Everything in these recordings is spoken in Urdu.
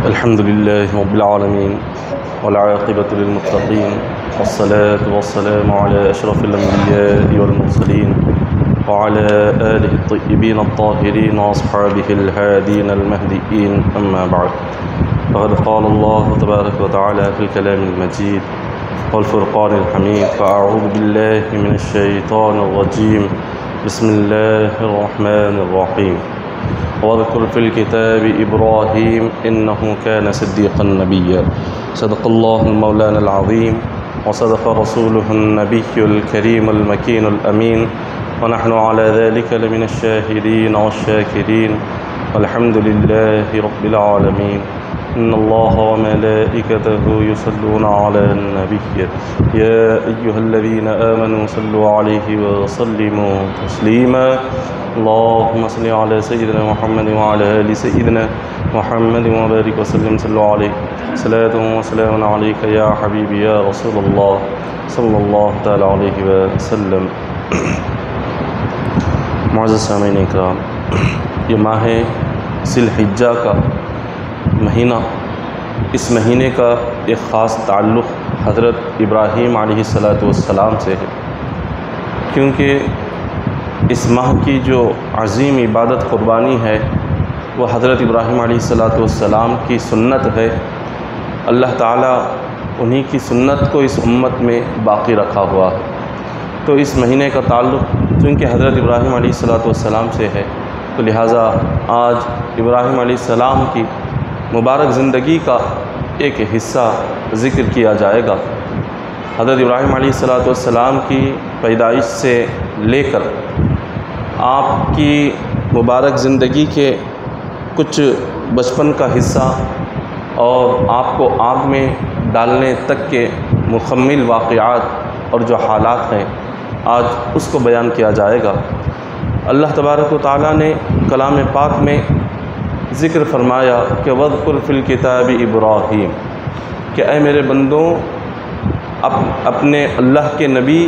الحمد لله رب العالمين والعاقبة للمتقين والصلاة والسلام على أشرف الأنبياء والمرسلين وعلى آله الطيبين الطاهرين وأصحابه الهادين المهديين أما بعد فقد قال الله تبارك وتعالى في الكلام المجيد والفرقان الحميد فأعوذ بالله من الشيطان الرجيم بسم الله الرحمن الرحيم واذكر في الكتاب إبراهيم إنه كان صديقا نبيا صدق الله المولانا العظيم وصدق رسوله النبي الكريم المكين الأمين ونحن على ذلك لمن الشاهدين والشاكرين والحمد لله رب العالمين إن الله وملائكته يصلون على النبي يا أيها الذين آمنوا صلوا عليه وسلموا تسليما اللهم صل على سيدنا محمد وعلى آل سيدنا محمد وبارك وسلم صلوا عليه صلاة وسلام عليك يا حبيبي يا رسول الله صلی اللہ تعالی علیہ وسلم۔ معزز سامعین اکرام، یہ ماہ ذی الحجہ کا مہینہ، اس مہینے کا ایک خاص تعلق حضرت ابراہیم علیہ السلام سے ہے، کیونکہ اس ماہ کی جو عظیم عبادت قربانی ہے وہ حضرت ابراہیم علیہ السلام کی سنت ہے۔ اللہ تعالیٰ انہی کی سنت کو اس امت میں باقی رکھا ہوا ہے، تو اس مہینے کا تعلق چونکہ حضرت ابراہیم علیہ السلام سے ہے، تو لہٰذا آج ابراہیم علیہ السلام کی مبارک زندگی کا ایک حصہ ذکر کیا جائے گا۔ حضرت ابراہیم علیہ السلام کی پیدائش سے لے کر آپ کی مبارک زندگی کے کچھ بچپن کا حصہ اور آپ کو آگ میں ڈالنے تک کے مکمل واقعات اور جو حالات ہیں آج اس کو بیان کیا جائے گا۔ اللہ تبارک و تعالیٰ نے کلام پاک میں ذکر فرمایا کہ وَاذْكُرْ فِي الْكِتَابِ ابراہیم، کہ اے میرے بندوں اپنے اللہ کے نبی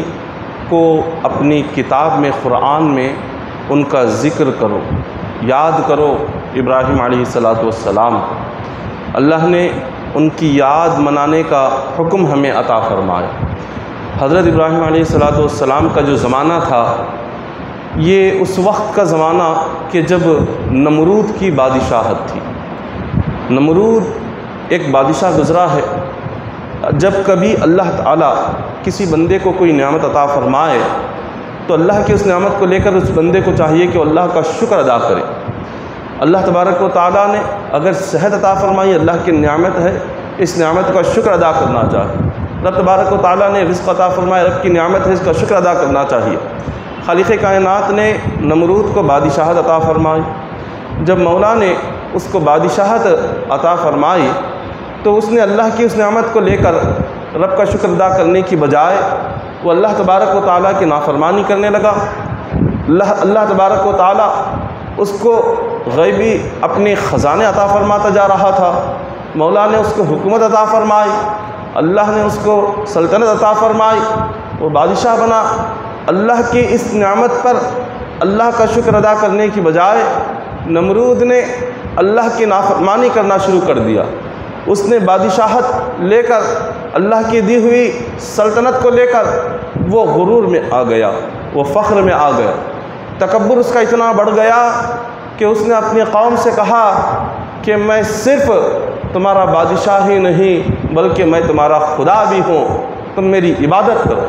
کو اپنی کتاب میں قرآن میں ان کا ذکر کرو، یاد کرو ابراہیم علیہ السلام۔ اللہ نے ان کی یاد منانے کا حکم ہمیں عطا فرمایا۔ حضرت ابراہیم علیہ السلام کا جو زمانہ تھا یہ اس وقت کا زمانہ کہ جب نمرود کی بادشاہت تھی۔ نمرود ایک بادشاہ گزرا ہے، جب کبھی اللہ تعالیٰ کسی بندے کو کوئی نعمت عطا فرمائے تو اللہ کی اس نعمت کو لے کر اس بندے کو چاہیے کہ اللہ کا شکر ادا کرے۔ اللہ تبارک و تعالیٰ نے اگر صحت عطا فرمائی، اللہ کی نعمت ہے، اس نعمت کا شکر ادا کرنا چاہیے۔ رب تبارک و تعالیٰ نے رزق عطا فرمایا، رب کی نعمت ہے، اس کا شکر ادا کرنا چاہیے۔ خالق کائنات نے نمرود کو بادشاہت عطا فرمائی۔ جب مولا نے اس کو بادشاہت عطا فرمائی تو اس نے اللہ کی اس نعمت کو لے کر رب کا شکر ادا کرنے کی بجائے وہ اللہ تبارک و تعالیٰ کی نافرمانی کرنے لگا۔ اللہ تبارک و تعالیٰ اس کو غیبی اپنے خزانے عطا فرماتا جا رہا تھا۔ مولا نے اس کو حکومت عطا فرمائی، اللہ نے اس کو سلطنت عطا فرمائی، وہ بادشاہ بنا۔ اللہ کی اس نعمت پر اللہ کا شکر ادا کرنے کی بجائے نمرود نے اللہ کی نافرمانی کرنا شروع کر دیا۔ اس نے بادشاہت لے کر، اللہ کی دی ہوئی سلطنت کو لے کر وہ غرور میں آ گیا، وہ فخر میں آ گیا۔ تکبر اس کا اتنا بڑھ گیا کہ اس نے اپنی قوم سے کہا کہ میں صرف تمہارا بادشاہ ہی نہیں بلکہ میں تمہارا خدا بھی ہوں، تم میری عبادت کرو۔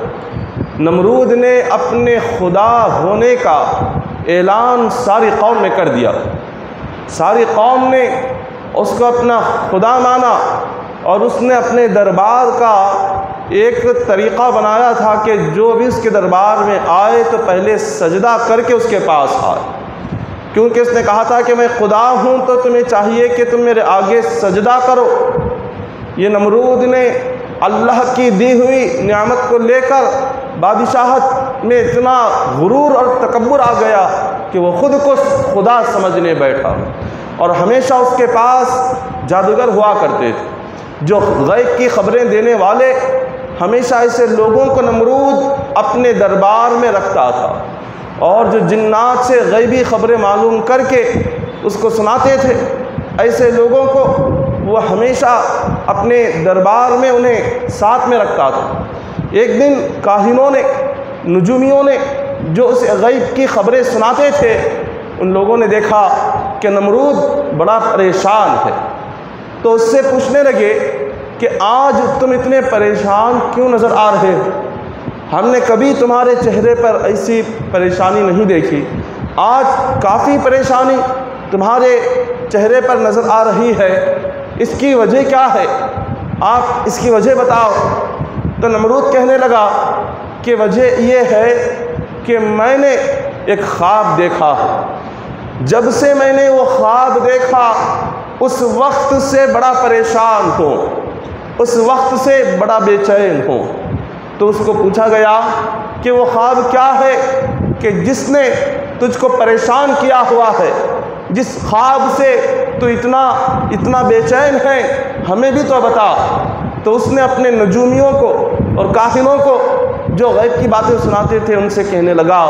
نمرود نے اپنے خدا ہونے کا اعلان ساری قوم میں کر دیا۔ ساری قوم نے اس کو اپنا خدا مانا اور اس نے اپنے دربار کا ایک طریقہ بنایا تھا کہ جو بھی اس کے دربار میں آئے تو پہلے سجدہ کر کے اس کے پاس آئے، کیونکہ اس نے کہا تھا کہ میں خدا ہوں تو تمہیں چاہیے کہ تم میرے آگے سجدہ کرو۔ یہ نمرود نے اللہ کی دی ہوئی نعمت کو لے کر بادشاہت میں اتنا غرور اور تکبر آ گیا کہ وہ خود کو خدا سمجھنے بیٹھا، اور ہمیشہ اس کے پاس جادوگر ہوا کرتے تھے جو غیب کی خبریں دینے والے۔ ہمیشہ ایسے لوگوں کو نمرود اپنے دربار میں رکھتا تھا، اور جو جنات سے غیبی خبریں معلوم کر کے اس کو سناتے تھے، ایسے لوگوں کو وہ ہمیشہ اپنے دربار میں انہیں ساتھ میں رکھتا تھا۔ ایک دن کاہنوں نے، نجومیوں نے جو اس غیب کی خبریں سناتے تھے، ان لوگوں نے دیکھا کہ نمرود بڑا پریشان ہے، تو اس سے پوچھنے لگے کہ آج تم اتنے پریشان کیوں نظر آ رہے ہو؟ ہم نے کبھی تمہارے چہرے پر ایسی پریشانی نہیں دیکھی، آج کافی پریشانی تمہارے چہرے پر نظر آ رہی ہے، اس کی وجہ کیا ہے؟ آپ اس کی وجہ بتاؤ۔ تو نمرود کہنے لگا کہ وجہ یہ ہے کہ میں نے ایک خواب دیکھا ہے، جب سے میں نے وہ خواب دیکھا اس وقت سے بڑا پریشان ہوں، اس وقت سے بڑا بے چین ہوں۔ تو اس کو پوچھا گیا کہ وہ خواب کیا ہے کہ جس نے تجھ کو پریشان کیا ہوا ہے، جس خواب سے تو اتنا بے چین ہے، ہمیں بھی تو بتا۔ تو اس نے اپنے نجومیوں کو اور کاہنوں کو جو غیب کی باتیں سناتے تھے ان سے کہنے لگا،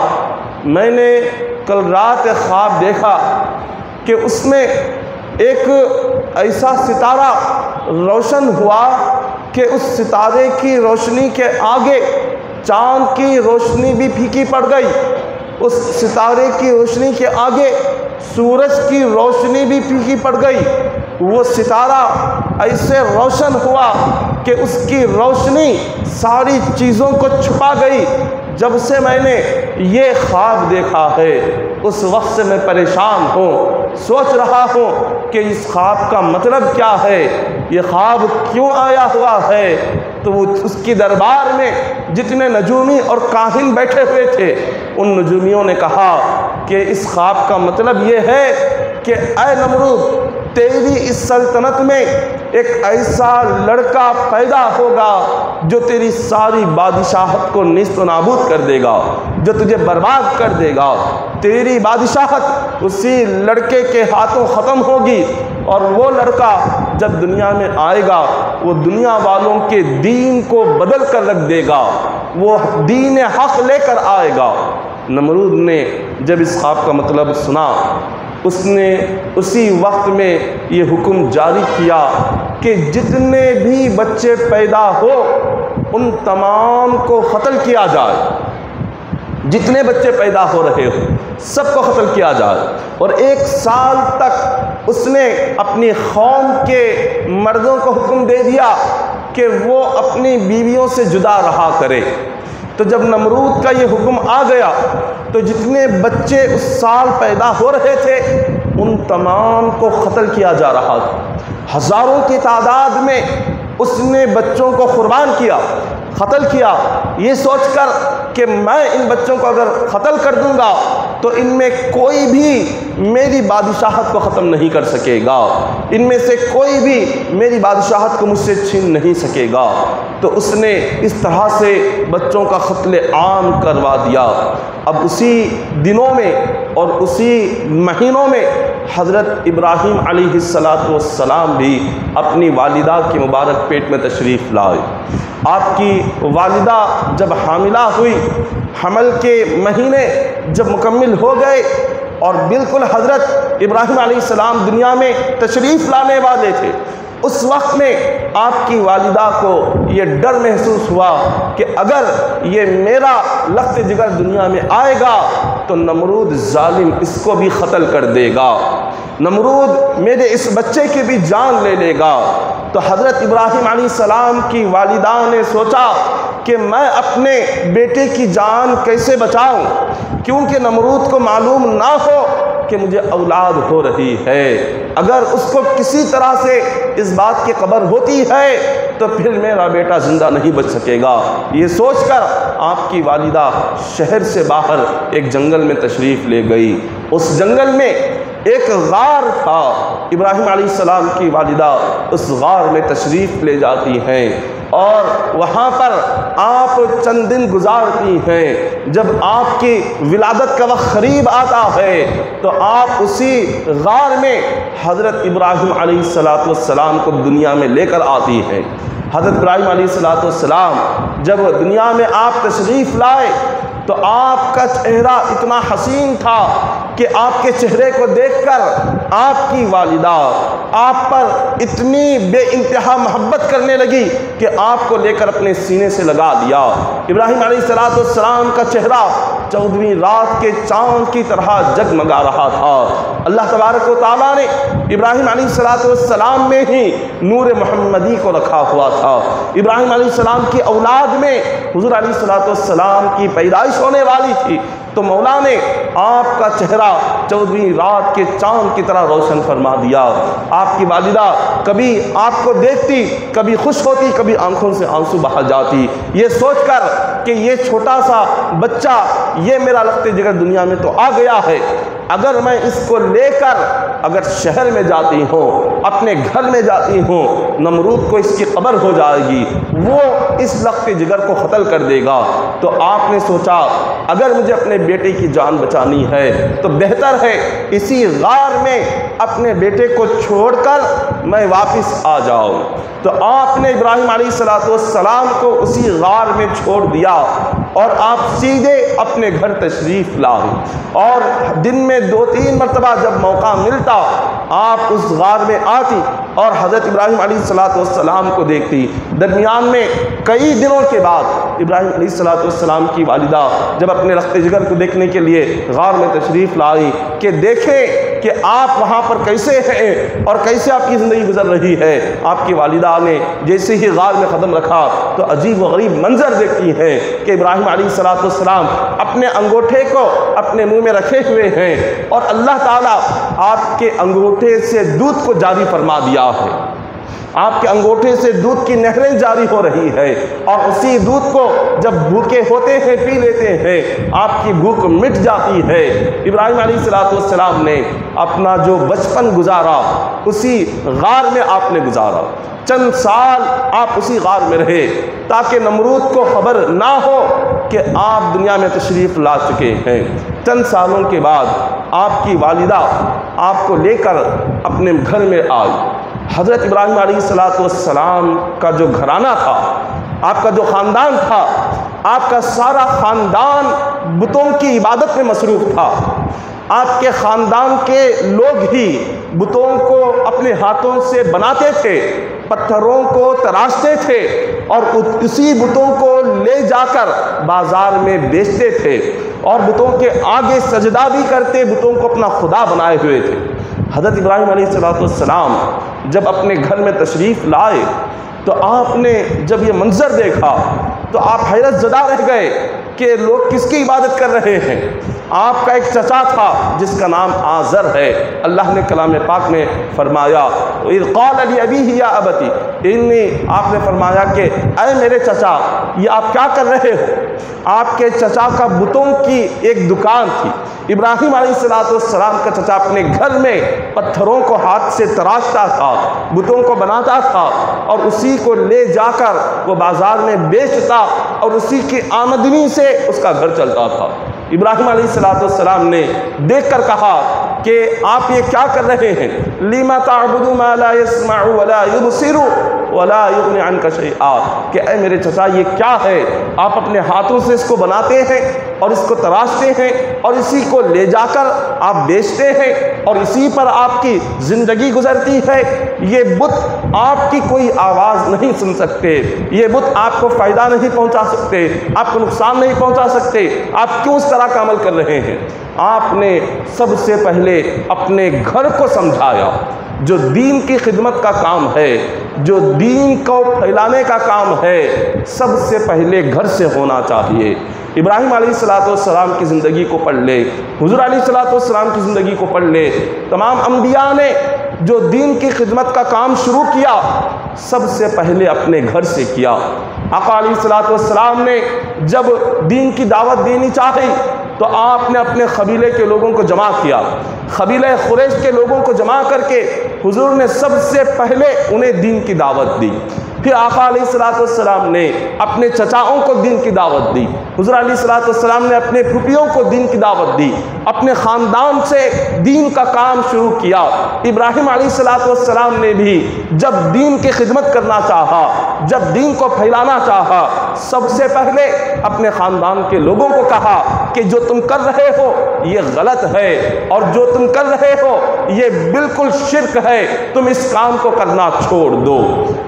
میں نے کل رات ایک خواب دیکھا کہ اس میں ایک ایسا ستارہ روشن ہوا کہ اس ستارے کی روشنی کے آگے چاند کی روشنی بھی پھیکی پڑ گئی، اس ستارے کی روشنی کے آگے سورج کی روشنی بھی پھیکی پڑ گئی۔ وہ ستارہ ایسے روشن ہوا کہ اس کی روشنی ساری چیزوں کو چھپا گئی۔ جب سے میں نے یہ خواب دیکھا ہے اس وقت سے میں پریشان ہوں، سوچ رہا ہوں کہ اس خواب کا مطلب کیا ہے، یہ خواب کیوں آیا ہوا ہے۔ تو وہ اس کی دربار میں جتنے نجومی اور کاہن بیٹھے ہوئے تھے ان نجومیوں نے کہا کہ اس خواب کا مطلب یہ ہے کہ اے نمرود، تیری اس سلطنت میں ایک ایسا لڑکا پیدا ہوگا جو تیری ساری بادشاہت کو نیست و نابود کر دے گا، جو تجھے برباد کر دے گا۔ تیری بادشاہت اسی لڑکے کے ہاتھوں ختم ہوگی، اور وہ لڑکا جب دنیا میں آئے گا وہ دنیا والوں کے دین کو بدل کر رکھ دے گا، وہ دین حق لے کر آئے گا۔ نمرود نے جب اس خواب کا مطلب سنا، اس نے اسی وقت میں یہ حکم جاری کیا کہ جتنے بھی بچے پیدا ہو ان تمام کو قتل کیا جائے، جتنے بچے پیدا ہو رہے ہو سب کو قتل کیا جائے۔ اور 1 سال تک اس نے اپنی قوم کے مردوں کو حکم دے دیا کہ وہ اپنی بیویوں سے جدا رہا کرے۔ تو جب نمرود کا یہ حکم آ گیا تو جتنے بچے اس سال پیدا ہو رہے تھے ان تمام کو قتل کیا جا رہا تھا۔ ہزاروں کی تعداد میں اس نے بچوں کو قربان کیا، قتل کیا، یہ سوچ کر کہ میں ان بچوں کو اگر قتل کر دوں گا تو ان میں کوئی بھی میری بادشاہت کو ختم نہیں کر سکے گا، ان میں سے کوئی بھی میری بادشاہت کو مجھ سے چھین نہیں سکے گا۔ تو اس نے اس طرح سے بچوں کا قتل عام کروا دیا۔ اب اسی دنوں میں اور اسی مہینوں میں حضرت ابراہیم علیہ السلام بھی اپنی والدہ کے مبارک پیٹ میں تشریف لائے۔ آپ کی والدہ جب حاملہ ہوئی، حمل کے مہینے جب مکمل ہو گئے اور بالکل حضرت ابراہیم علیہ السلام دنیا میں تشریف لانے والے تھے، اس وقت میں آپ کی والدہ کو یہ ڈر محسوس ہوا کہ اگر یہ میرا لخت جگر دنیا میں آئے گا تو نمرود ظالم اس کو بھی قتل کر دے گا، نمرود میرے اس بچے کی بھی جان لے لے گا۔ تو حضرت ابراہیم علیہ السلام کی والدہ نے سوچا کہ میں اپنے بیٹے کی جان کیسے بچاؤں، کیونکہ نمرود کو معلوم نہ ہو کہ مجھے اولاد ہو رہی ہے، اگر اس کو کسی طرح سے اس بات کی خبر ہوتی ہے تو پھر میرا بیٹا زندہ نہیں بچ سکے گا۔ یہ سوچ کر آپ کی والدہ شہر سے باہر ایک جنگل میں تشریف لے گئی۔ اس جنگل میں ایک غار تھا، ابراہیم علیہ السلام کی والدہ اس غار میں تشریف لے جاتی ہیں اور وہاں پر آپ چند دن گزارتی ہیں۔ جب آپ کی ولادت کا وقت قریب آتا ہے تو آپ اسی غار میں حضرت ابراہیم علیہ السلام کو دنیا میں لے کر آتی ہیں۔ حضرت ابراہیم علیہ السلام جب دنیا میں آپ تشریف لائے تو آپ کا چہرہ اتنا حسین تھا کہ آپ کے چہرے کو دیکھ کر آپ کی والدہ آپ پر اتنی بے انتہا محبت کرنے لگی کہ آپ کو لے کر اپنے سینے سے لگا دیا۔ ابراہیم علیہ السلام کا چہرہ 14ویں رات کے چاند کی طرح جگمگا رہا تھا۔ اللہ تبارک و تعالیٰ نے ابراہیم علیہ السلام میں ہی نور محمدی کو رکھا ہوا تھا۔ ابراہیم علیہ السلام کی اولاد میں حضور علیہ السلام کی پیدائش ہونے والی تھی، تو مولا نے آپ کا چہرہ 14ویں رات کے چاند کی طرح روشن فرما دیا۔ آپ کی والدہ کبھی آپ کو دیکھتی، کبھی خوش ہوتی، کبھی آنکھوں سے آنسو بہا جاتی، یہ سوچ کر کہ یہ چھوٹا سا بچہ، یہ میرا لخت جگر دنیا میں تو آ گیا ہے، اگر میں اس کو لے کر اگر شہر میں جاتی ہوں، اپنے گھر میں جاتی ہوں، نمرود کو اس کی قبر ہو جائے گی، وہ اس لخت جگر کو قتل کر دے گا۔ تو آپ نے سوچا اگر مجھے اپنے بیٹے کی جان بچانی ہے تو بہتر ہے اسی غار میں اپنے بیٹے کو چھوڑ کر میں واپس آ جاؤں۔ تو آپ نے ابراہیم علیہ السلام کو اسی غار میں چھوڑ دیا اور آپ سیدھے اپنے گھر تشریف لائے، اور دن میں 2-3 مرتبہ جب موقع ملتا آپ اس غار میں آتی اور حضرت ابراہیم علیہ السلام کو دیکھتی۔ درمیان میں کئی دنوں کے بعد ابراہیم علیہ السلام کی والدہ جب اپنے رخت جگر کو دیکھنے کے لیے غار میں تشریف لائی کہ دیکھیں کہ آپ وہاں پر کیسے ہیں اور کیسے آپ کی زندگی گزر رہی ہے، آپ کی والدہ نے جیسے ہی غار میں قدم رکھا تو عجیب و غریب منظر دیکھتی ہیں کہ ابراہیم علیہ السلام اپنے انگوٹھے کو اپنے منہ میں رکھے ہوئے ہیں اور اللہ تعالیٰ آپ کے انگوٹھے سے دودھ کو جاری فرما دیا ہے، آپ کے انگوٹھے سے دودھ کی نہریں جاری ہو رہی ہے، اور اسی دودھ کو جب بھوکے ہوتے ہیں پی لیتے ہیں آپ کی بھوک مٹ جاتی ہے۔ ابراہیم علیہ السلام نے اپنا جو بچپن گزارا اسی غار میں آپ نے گزارا، چند سال آپ اسی غار میں رہے تاکہ نمرود کو خبر نہ ہو کہ آپ دنیا میں تشریف لا چکے ہیں۔ چند سالوں کے بعد آپ کی والدہ آپ کو لے کر اپنے گھر میں آئی۔ حضرت ابراہیم علیہ السلام کا جو گھرانہ تھا، آپ کا جو خاندان تھا، آپ کا سارا خاندان بتوں کی عبادت میں مصروف تھا۔ آپ کے خاندان کے لوگ ہی بتوں کو اپنے ہاتھوں سے بناتے تھے، پتھروں کو تراشتے تھے اور اسی بتوں کو لے جا کر بازار میں بیچتے تھے اور بتوں کے آگے سجدہ بھی کرتے، بتوں کو اپنا خدا بنائے ہوئے تھے۔ حضرت ابراہیم علیہ السلام جب اپنے گھر میں تشریف لائے تو آپ نے جب یہ منظر دیکھا تو آپ حیرت زدہ رہ گئے کہ لوگ کس کی عبادت کر رہے ہیں۔ آپ کا ایک چچا تھا جس کا نام آزر ہے، اللہ نے کلام پاک میں فرمایا اذ قال لأبیہ یا ابتی انی، آپ نے فرمایا کہ اے میرے چچا یہ آپ کیا کر رہے ہو۔ آپ کے چچا کا بتوں کی ایک دکان تھی۔ ابراہیم علیہ السلام کا چچا اپنے گھر میں پتھروں کو ہاتھ سے تراشتا تھا، بتوں کو بناتا تھا اور اسی کو لے جا کر وہ بازار میں بیچتا اور اسی کی آمدنی سے اس کا گھر چلتا تھا۔ ابراہیم علیہ السلام نے دیکھ کر کہا کہ آپ یہ کیا کر رہے ہیں، لِمَ تَعْبُدُ مَا لَا يَسْمَعُ وَلَا يُبْصِرُ وَلَا يُغْنِ عَنْكَ شَيْئًا، کہ اے میرے چچا یہ کیا ہے، آپ اپنے ہاتھوں سے اس کو بناتے ہیں اور اس کو تراشتے ہیں اور اسی کو لے جا کر آپ بیچتے ہیں اور اسی پر آپ کی زندگی گزرتی ہے، یہ بت آپ کی کوئی آواز نہیں سن سکتے، یہ بت آپ کو فائدہ نہیں پہنچا سکتے، آپ کو نقصان نہیں پہنچا سکتے، آپ کیوں اس طرح کا عمل کر رہے ہیں۔ آپ نے سب سے پہلے اپنے گھر کو سمجھایا، جو دین کی خدمت کا کام ہے، جو دین کو پھیلانے کا کام ہے، سب سے پہلے گھر سے ہونا چاہیے۔ ابراہیم علیہ السلام کی زندگی کو پڑھ لے، حضور علیہ السلام کی زندگی کو پڑھ لے، تمام انبیاء نے جو دین کی خدمت کا کام شروع کیا سب سے پہلے اپنے گھر سے کیا۔ آقا علیہ السلام نے جب دین کی دعوت دینی چاہی تو آپ نے اپنے قبیلے کے لوگوں کو جمع کیا، قبیلہ قریش کے لوگوں کو جمع کر کے حضور نے سب سے پہلے انہیں دین کی دعوت دی۔ پھر آقا علیہ السلام نے اپنے چچاؤں کو دین کی دعوت دی، حضور علیہ السلام نے اپنے پھوپھیوں کو دین کی دعوت دی، اپنے خاندان سے دین کا کام شروع کیا۔ ابراہیم علیہ السلام نے بھی جب دین کی خدمت کرنا چاہا، جب دین کو پھیلانا چاہا، سب سے پہلے اپنے خاندان کے لوگوں کو کہا کہ جو تم کر رہے ہو یہ غلط ہے اور جو تم کر رہے ہو یہ بالکل شرک ہے، تم اس کام کو کرنا چھوڑ دو۔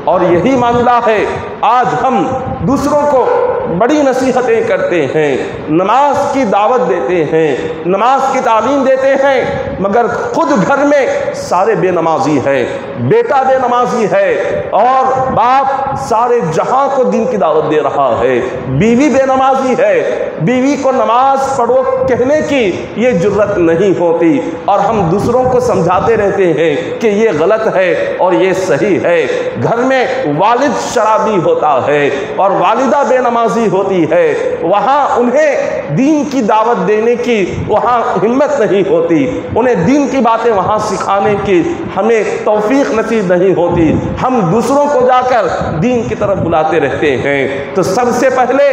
اور یہی معاملہ ہے، آج ہم دوسروں کو بڑی نصیحتیں کرتے ہیں، نماز کی دعوت دیتے ہیں، نماز کی تعلیم دیتے ہیں، مگر خود گھر میں سارے بے نمازی ہیں، بیٹا بے نمازی ہے اور باپ سارے جہاں کو دین کی دعوت دے رہا ہے، بیوی بے نمازی ہے، بیوی کو نماز پڑھو کہنے کی یہ جرت نہیں ہوتی، اور ہم دوسروں کو سمجھاتے رہتے ہیں کہ یہ غلط ہے اور یہ صحیح ہے۔ گھر میں والد شرابی ہوتا ہے اور والدہ بے نمازی ہوتی ہے، وہاں انہیں دین کی دعوت دینے کی وہاں ہمت نہیں ہوتی، انہیں دین کی باتیں وہاں سکھانے کی ہمیں توفیق نصیب نہیں ہوتی، ہم دوسروں کو جا کر دین کی طرف بلاتے رہتے ہیں۔ تو سب سے پہلے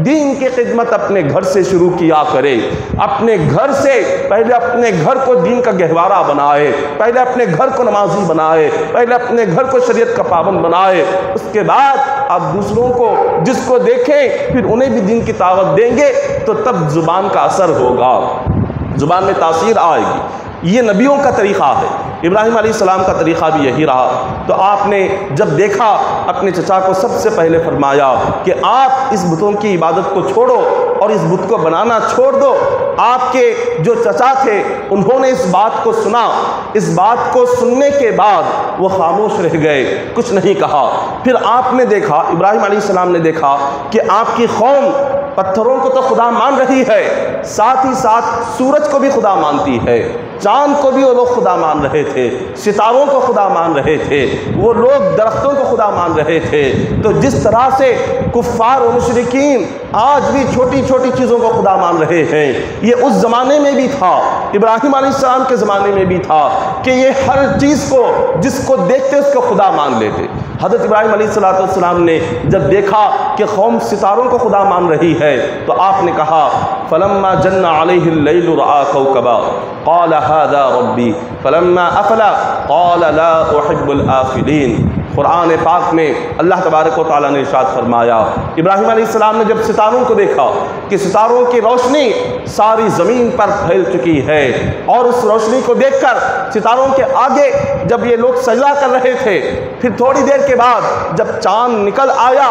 دین کی خدمت اپنے گھر سے شروع کیا کرے، اپنے گھر سے پہلے اپنے گھر کو دین کا گہوارہ بنائے، پہلے اپنے گھر کو نمازی بنائے، پہلے اپنے گھر کو شریعت کا پابند بنائے، اس کے بعد آپ دوسروں کو جس کو دیکھیں پھر انہیں بھی دین کی دعوت دیں گے تو تب زبان کا اثر ہوگا، زبان میں تاثیر آئے گی۔ یہ نبیوں کا طریقہ ہے، ابراہیم علیہ السلام کا طریقہ بھی یہی رہا۔ تو آپ نے جب دیکھا اپنے چچا کو سب سے پہلے فرمایا کہ آپ اس بتوں کی عبادت کو چھوڑو اور اس بت کو بنانا چھوڑ دو۔ آپ کے جو چچا تھے انہوں نے اس بات کو سنا، اس بات کو سننے کے بعد وہ خاموش رہ گئے، کچھ نہیں کہا۔ پھر آپ نے دیکھا، ابراہیم علیہ السلام نے دیکھا کہ آپ کی قوم پتھروں کو تو خدا مان رہی ہے، ساتھ ہی ساتھ سورج کو بھی خدا مانتی ہے، چاند کو بھی وہ لوگ خدا مان رہے تھے، ستاروں کو خدا مان رہے تھے، وہ لوگ درختوں کو خدا مان رہے تھے۔ تو جس طرح سے کفار و مشرکین آج بھی چھوٹی چھوٹی چیزوں کو خدا مان رہے ہیں، یہ اس زمانے میں بھی تھا، ابراہیم علیہ السلام کے زمانے میں بھی تھا کہ یہ ہر چیز کو جس کو دیکھتے اس کو خدا مان لیتے۔ حضرت ابراہیم علیہ السلام نے جب دیکھا کہ قوم ستاروں کو خدا مان رہی ہے تو آپ نے کہا فلما جن علیہ اللیل رأى کوکبا قال هذا ربی فلما افل قال لا احب الآفلین۔ قرآن پاک میں اللہ تبارک و تعالیٰ نے ارشاد فرمایا، ابراہیم علیہ السلام نے جب ستاروں کو دیکھا کہ ستاروں کی روشنی ساری زمین پر پھیل چکی ہے، اور اس روشنی کو دیکھ کر ستاروں کے آگے جب یہ لوگ سجدہ کر رہے تھے، پھر تھوڑی دیر کے بعد جب چاند نکل آیا،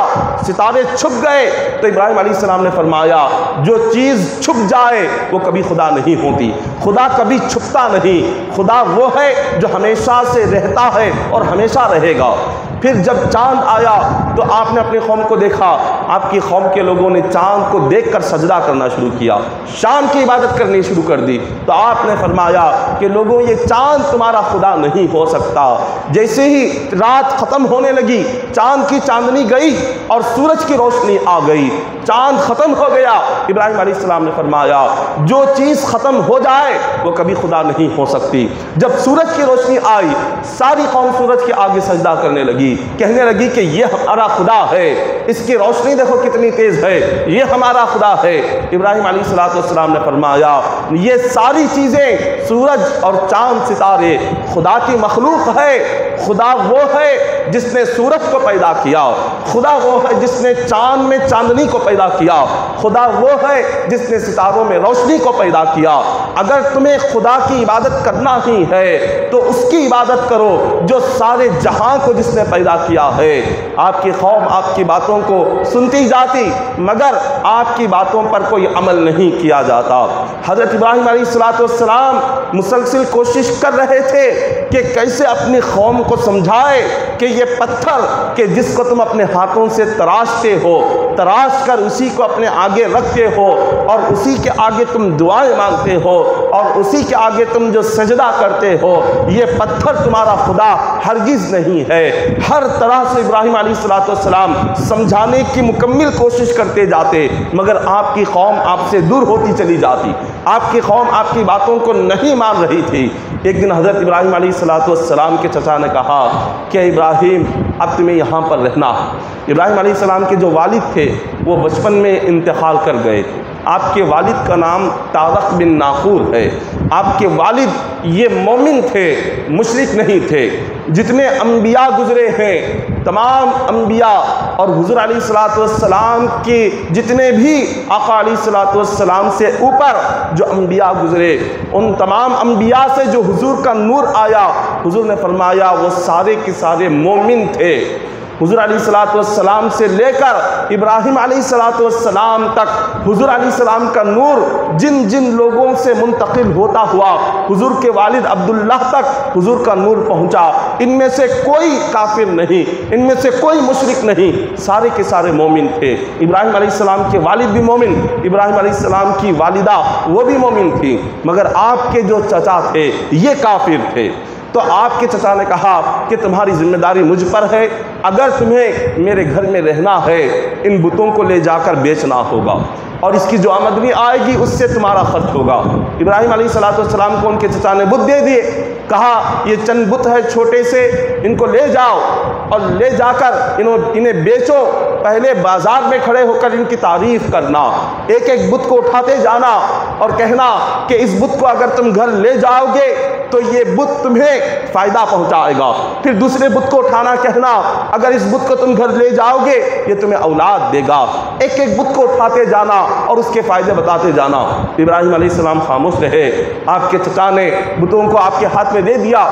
ستارے چھپ گئے، تو ابراہیم علیہ السلام نے فرمایا جو چیز چھپ جائے وہ کبھی خدا نہیں ہوتی، خدا کبھی چھپتا نہیں، خدا وہ ہے جو ہمیشہ سے رہتا ہے اور ہمیشہ رہے گا۔ پھر جب چاند آیا تو آپ نے اپنی قوم کو دیکھا، آپ کی قوم کے لوگوں نے چاند کو دیکھ کر سجدہ کرنا شروع کیا، شام کی عبادت کرنی شروع کر دی۔ تو آپ نے فرمایا کہ لوگوں یہ چاند تمہارا خدا نہیں ہو سکتا۔ جیسے ہی رات ختم ہونے لگی، چاند کی چاندنی گئی اور سورج کی روشنی آ گئی، چاند ختم ہو گیا۔ ابراہیم علیہ السلام نے فرمایا جو چیز ختم ہو جائے وہ کبھی خدا نہیں ہو سکتی۔ جب سورج کی روشنی آئی، ساری قوم سورج کے آگے سجدہ کرنے لگی، کہنے لگی کہ یہ ہمارا خدا ہے، اس کی روشنی دیکھو کتنی تیز ہے، یہ ہمارا خدا ہے۔ ابراہیم علیہ السلام نے فرمایا یہ ساری چیزیں سورج اور چاند ستارے خدا کی مخلوق ہے، خدا وہ ہے جس نے سورج کو پیدا کیا، خدا وہ ہے جس نے چاند میں چاندنی کو پیدا کیا، خدا وہ ہے جس نے ستاروں میں روشنی کو پیدا کیا۔ اگر تمہیں خدا کی عبادت کرنا ہی ہے تو اس کی عبادت کرو جو سارے جہاں کو جس نے پیدا کیا ہے۔ آپ کی قوم آپ کی باتوں کو سنتی جاتی مگر آپ کی باتوں پر کوئی عمل نہیں کیا جاتا۔ حضرت ابراہیم علیہ السلام مسلسل کوشش کر رہے تھے کہ کیسے اپنی قوم کو سمجھائے کہ یہ پتھر کہ جس کو تم اپنے ہاتھوں سے تراشتے ہو، تراش کر اسی کو اپنے آگے رکھتے ہو اور اسی کے آگے تم دعائیں مانگتے ہو اور اسی کے آگے تم جو سجدہ کرتے ہو، یہ پتھر تمہارا خدا ہرگز نہیں ہے۔ ہر طرح سے ابراہیم علیہ السلام سمجھانے کی مکمل کوشش کرتے جاتے مگر آپ کی قوم آپ سے دور ہوتی چلی جاتی، آپ کی قوم آپ کی باتوں کو نہیں مان رہی تھی۔ ایک دن حضرت ابراہیم علیہ السلام کے چچا نے کہا کہ ابراہیم اب تمہیں یہاں پر رہنا۔ ابراہیم علیہ السلام کے جو والد تھے وہ بچپن میں انتقال کر گئے تھے۔ آپ کے والد کا نام طارق بن ناخور ہے۔ آپ کے والد یہ مومن تھے، مشرک نہیں تھے۔ جتنے انبیاء گزرے ہیں تمام انبیاء اور حضور علیہ الصلوۃ والسلام کے جتنے بھی آقا علیہ الصلوۃ والسلام سے اوپر جو انبیاء گزرے، ان تمام انبیاء سے جو حضور کا نور آیا، حضور نے فرمایا وہ سارے کے سارے مومن تھے۔ حضور علیہ الصلوۃ والسلام سے لے کر ابراہیم علیہ الصلوۃ والسلام تک حضور علیہ السلام کا نور جن جن لوگوں سے منتقل ہوتا ہوا حضور کے والد عبداللہ تک حضور کا نور پہنچا، ان میں سے کوئی کافر نہیں، ان میں سے کوئی مشرک نہیں، سارے کے سارے مومن تھے۔ ابراہیم علیہ السلام کے والد بھی مومن، ابراہیم علیہ السلام کی والدہ وہ بھی مومن تھی، مگر آپ کے جو چچا تھے یہ کافر تھے۔ تو آپ کے چچا نے کہا کہ تمہاری ذمہ داری مجھ پر ہے، اگر تمہیں میرے گھر میں رہنا ہے ان بتوں کو لے جا کر بیچنا ہوگا، اور اس کی جو آمدنی آئے گی اس سے تمہارا خرچ ہوگا۔ ابراہیم علیہ السلام کو ان کے چچا نے بت دے دیے، کہا یہ چند بت ہے چھوٹے سے، ان کو لے جاؤ اور لے جا کر انہیں بیچو، پہلے بازار میں کھڑے ہو کر ان کی تعریف کرنا، ایک ایک بت کو اٹھاتے جانا اور کہنا کہ اس بت کو اگر تم گھر لے جاؤ گے تو یہ بت تمہیں فائدہ پہنچائے گا، پھر دوسرے بت کو اٹھانا کہنا اگر اس بت کو تم گھر لے جاؤ گے یہ تمہیں اولاد دے گا، ایک ایک بت کو اٹھاتے جانا اور اس کے فائدے بتاتے جانا۔ ابراہیم علیہ السلام خاموش رہے، آپ کے چچا نے بتوں کو آپ کے ہاتھ میں دے دیا،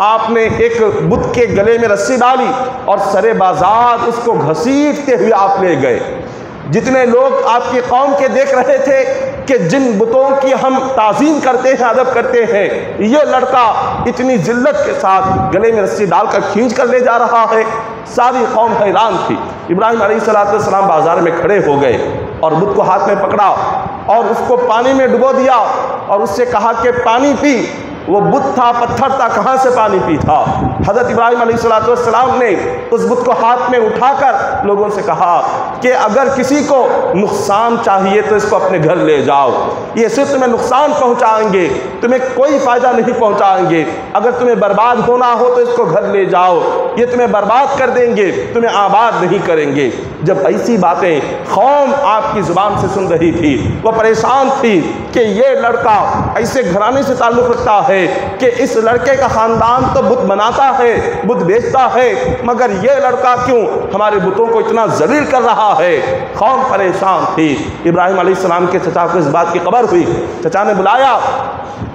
آپ نے ایک بت کے گلے میں رسی ڈالی اور سرے بازار اس کو گھسیٹتے ہوئے آپ لے گئے۔ جتنے لوگ آپ کی قوم کے دیکھ رہے تھے کہ جن بتوں کی ہم تعظیم کرتے ہیں، ادب کرتے ہیں، یہ لڑکا اتنی ذلت کے ساتھ گلے میں رسی ڈال کر کھینچ کر لے جا رہا ہے، ساری قوم حیران تھی۔ ابراہیم علیہ السلام بازار میں کھڑے ہو گئے اور بت کو ہاتھ میں پکڑا اور اس کو پانی میں ڈبو دیا اور اس سے کہا کہ پانی پی۔ وہ بت تھا، پتھر تھا، کہاں سے پانی پی تھا؟ حضرت ابراہیم علیہ السلام نے اس بت کو ہاتھ میں اٹھا کر لوگوں سے کہا کہ اگر کسی کو نقصان چاہیے تو اس کو اپنے گھر لے جاؤ، یہ صرف تمہیں نقصان پہنچائیں گے، تمہیں کوئی فائدہ نہیں پہنچائیں گے، اگر تمہیں برباد ہونا ہو تو اس کو گھر لے جاؤ، یہ تمہیں برباد کر دیں گے، تمہیں آباد نہیں کریں گے۔ جب ایسی باتیں قوم آپ کی زبان سے سن رہی تھی، وہ پریشان تھی کہ یہ لڑکا ایسے گھرانے سے تعلق رکھتا ہے کہ اس لڑکے کا خاندان تو بت بناتا ہے، بت بیچتا ہے، مگر یہ لڑکا کیوں ہمارے بتوں کو اتنا ذلیل کر رہا ہے؟ قوم پریشان تھی۔ ابراہیم علیہ السلام کے چچا کو اس بات کی خبر ہوئی، چچا نے بلایا،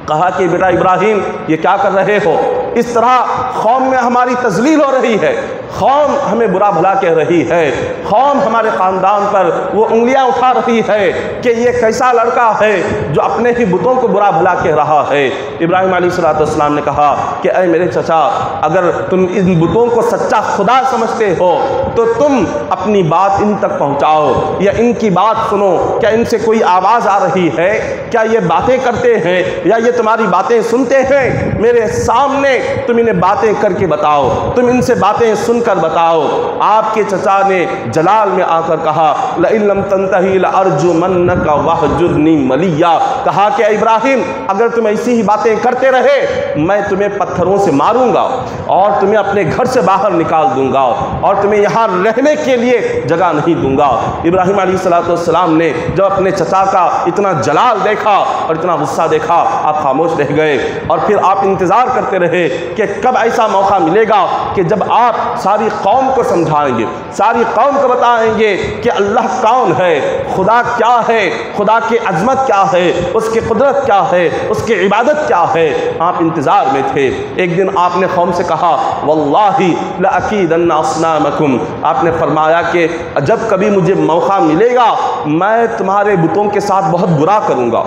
کہا کہ بیٹا ابراہیم یہ کیا کر رہے ہو؟ اس طرح قوم میں ہماری تذلیل ہو رہی ہے، قوم ہمیں برا بھلا کہہ رہی ہے، قوم ہمارے خاندان پر وہ انگلیاں اٹھا رہی ہے کہ یہ کیسا لڑکا ہے جو اپنے ہی بتوں کو برا بھلا کہہ رہا ہے۔ ابراہیم علیہ السلام نے کہا کہ اے میرے چچا، اگر تم ان بتوں کو سچا خدا سمجھتے ہو تو تم اپنی بات ان تک پہنچاؤ یا ان کی بات سنو، کیا ان سے کوئی آواز آ رہی ہے؟ کیا یہ باتیں کرتے ہیں یا یہ تمہاری باتیں سنتے ہیں؟ میرے سامنے تم انہیں باتیں کر کے بتاؤ، تم ان سے باتیں سن کر بتاؤ۔ آپ کے چچا نے جلال میں آ کر کہا لئن لم تنتہی لارجمنک واہجرنی ملیا، کہا کہ ابراہیم اگر تم ایسی ہی باتیں کرتے رہے میں تمہیں پتھروں سے ماروں گا اور تمہیں اپنے گھر سے باہر نکال دوں گا اور تمہیں یہاں رہنے کے لیے جگہ نہیں دوں گا۔ ابراہیم علیہ السلام نے جب اپنے چچا کا اتنا جلال دیکھا اور اتنا غصہ دیکھا، آپ خاموش رہ گئے اور پھر آپ انتظار کرتے رہے کہ کب ایسا موقع ملے گا کہ جب آپ ساری قوم کو سمجھائیں گے، ساری قوم کو بتائیں گے کہ اللہ کون ہے، خدا کیا ہے، خدا کی عظمت کیا ہے، اس کی قدرت کیا ہے، اس کی عبادت کیا ہے۔ آپ انتظار میں تھے۔ ایک دن آپ نے قوم سے کہا واللہ لأکیدن اصنامکم، آپ نے فرمایا کہ جب کبھی مجھے موقع ملے گا میں تمہارے بتوں کے ساتھ بہت برا کروں گا،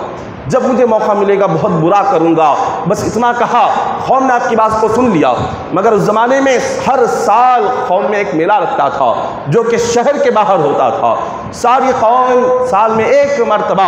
جب مجھے موقع ملے گا بہت برا کروں گا۔ بس اتنا کہا، قوم نے آپ کی بات کو سن لیا، مگر اس زمانے میں ہر سال قوم میں ایک میلہ لگتا تھا جو کہ شہر کے باہر ہوتا تھا۔ ساری قوم سال میں ایک مرتبہ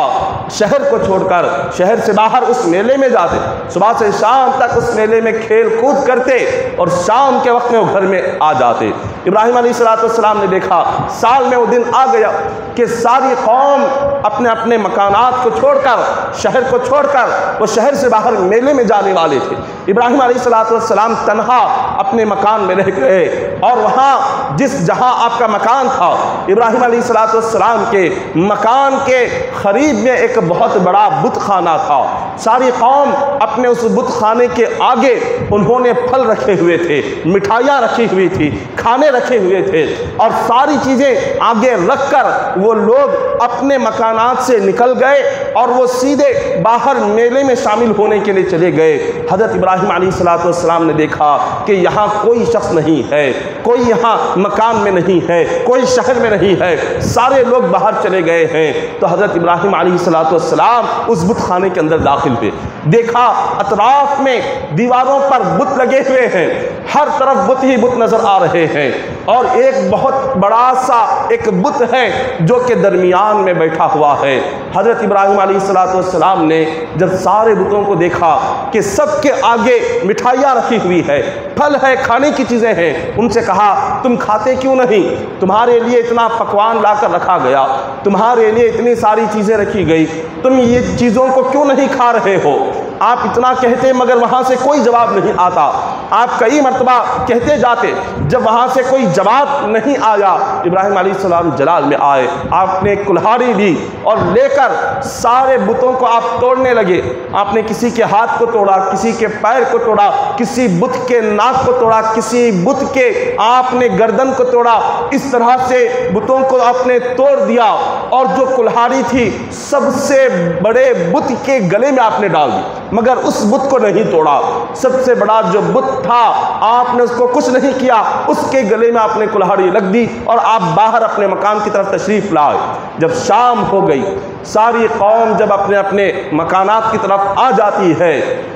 شہر کو چھوڑ کر شہر سے باہر اس میلے میں جاتے، صبح سے شام تک اس میلے میں کھیل کود کرتے اور شام کے وقت میں وہ گھر میں آ جاتے۔ ابراہیم علیہ السلام نے دیکھا سال میں وہ دن آ گیا کہ ساری قوم اپنے اپنے مکانات کو چھوڑ کر، شہر کو چھوڑ کر وہ شہر سے باہر میلے میں جانے والے تھے۔ ابراہیم علیہ السلام تنہا اپنے مکان میں رہ گئے اور وہاں جہاں آپ کا مکان تھا، ابراہیم علیہ السلام کے مکان کے قریب میں ایک بہت بڑا بت خانہ تھا۔ ساری قوم اپنے اس بت خانے کے آگے انہوں نے پھل رکھے ہوئے تھے، مٹھائیاں رکھی ہوئی تھی، کھانے رکھے ہوئے تھے اور ساری چیزیں آگے رکھ کر وہ لوگ اپنے مکانات سے نکل گئے اور وہ سیدھے باہر میلے میں شامل ہونے کے لیے چلے گئے۔ حضرت ابراہیم علیہ السلام نے دیکھا کہ یہاں کوئی شخص نہیں ہے، کوئی یہاں مکان میں نہیں ہے، کوئی شہر میں نہیں ہے، سارے لوگ باہر چلے گئے ہیں۔ تو حضرت ابراہیم علیہ السلام اس بت خانے کے اندر داخل ہوئے، دیکھا اطراف میں دیواروں پر بت لگے ہوئے ہیں، ہر طرف بت ہی بت نظر آ رہے ہیں، اور ایک بہت بڑا سا ایک بت ہے جو کہ درمیان میں بیٹھا ہوا ہے۔ حضرت ابراہیم علیہ السلام نے جب سارے بتوں کو دیکھا کہ سب کے آگے مٹھائیاں رکھی ہوئی ہے، پھل ہے، کھانے کی چیزیں ہیں، ان سے کہا تم کھاتے کیوں نہیں؟ تمہارے لیے اتنا پکوان لا کر رکھا گیا، تمہارے لیے اتنی ساری چیزیں رکھی گئی، تم یہ چیزوں کو کیوں نہیں کھا رہے ہو؟ آپ اتنا کہتے مگر وہاں سے کوئی جواب نہیں آتا، آپ کئی مرتبہ کہتے جاتے، جب وہاں سے کوئی جواب نہیں آیا، ابراہیم علیہ السلام جلال میں آئے، آپ نے کلہاڑی لی اور لے کر سارے بتوں کو آپ توڑنے لگے۔ آپ نے کسی کے ہاتھ کو توڑا، کسی کے پیر کو توڑا، کسی بت کے ناک کو توڑا، کسی بت کے آپ نے گردن کو توڑا، اس طرح سے بتوں کو آپ نے توڑ دیا، اور جو کلہاڑی تھی سب سے بڑے بت کے گلے میں آپ نے ڈال دی، مگر اس بت کو نہیں توڑا۔ سب سے بڑا جو بت تھا آپ نے اس کو کچھ نہیں کیا، اس کے گلے میں آپ نے کلہاڑی رکھ دی اور آپ باہر اپنے مکان کی طرف تشریف لائے۔ جب شام ہو گئی، ساری قوم جب اپنے اپنے مکانات کی طرف آ جاتی ہے،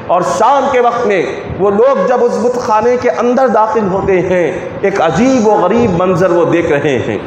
اور شام کے وقت میں وہ لوگ جب اس بت خانے کے اندر داخل ہوتے ہیں، ایک عجیب و غریب منظر وہ دیکھ رہے ہیں،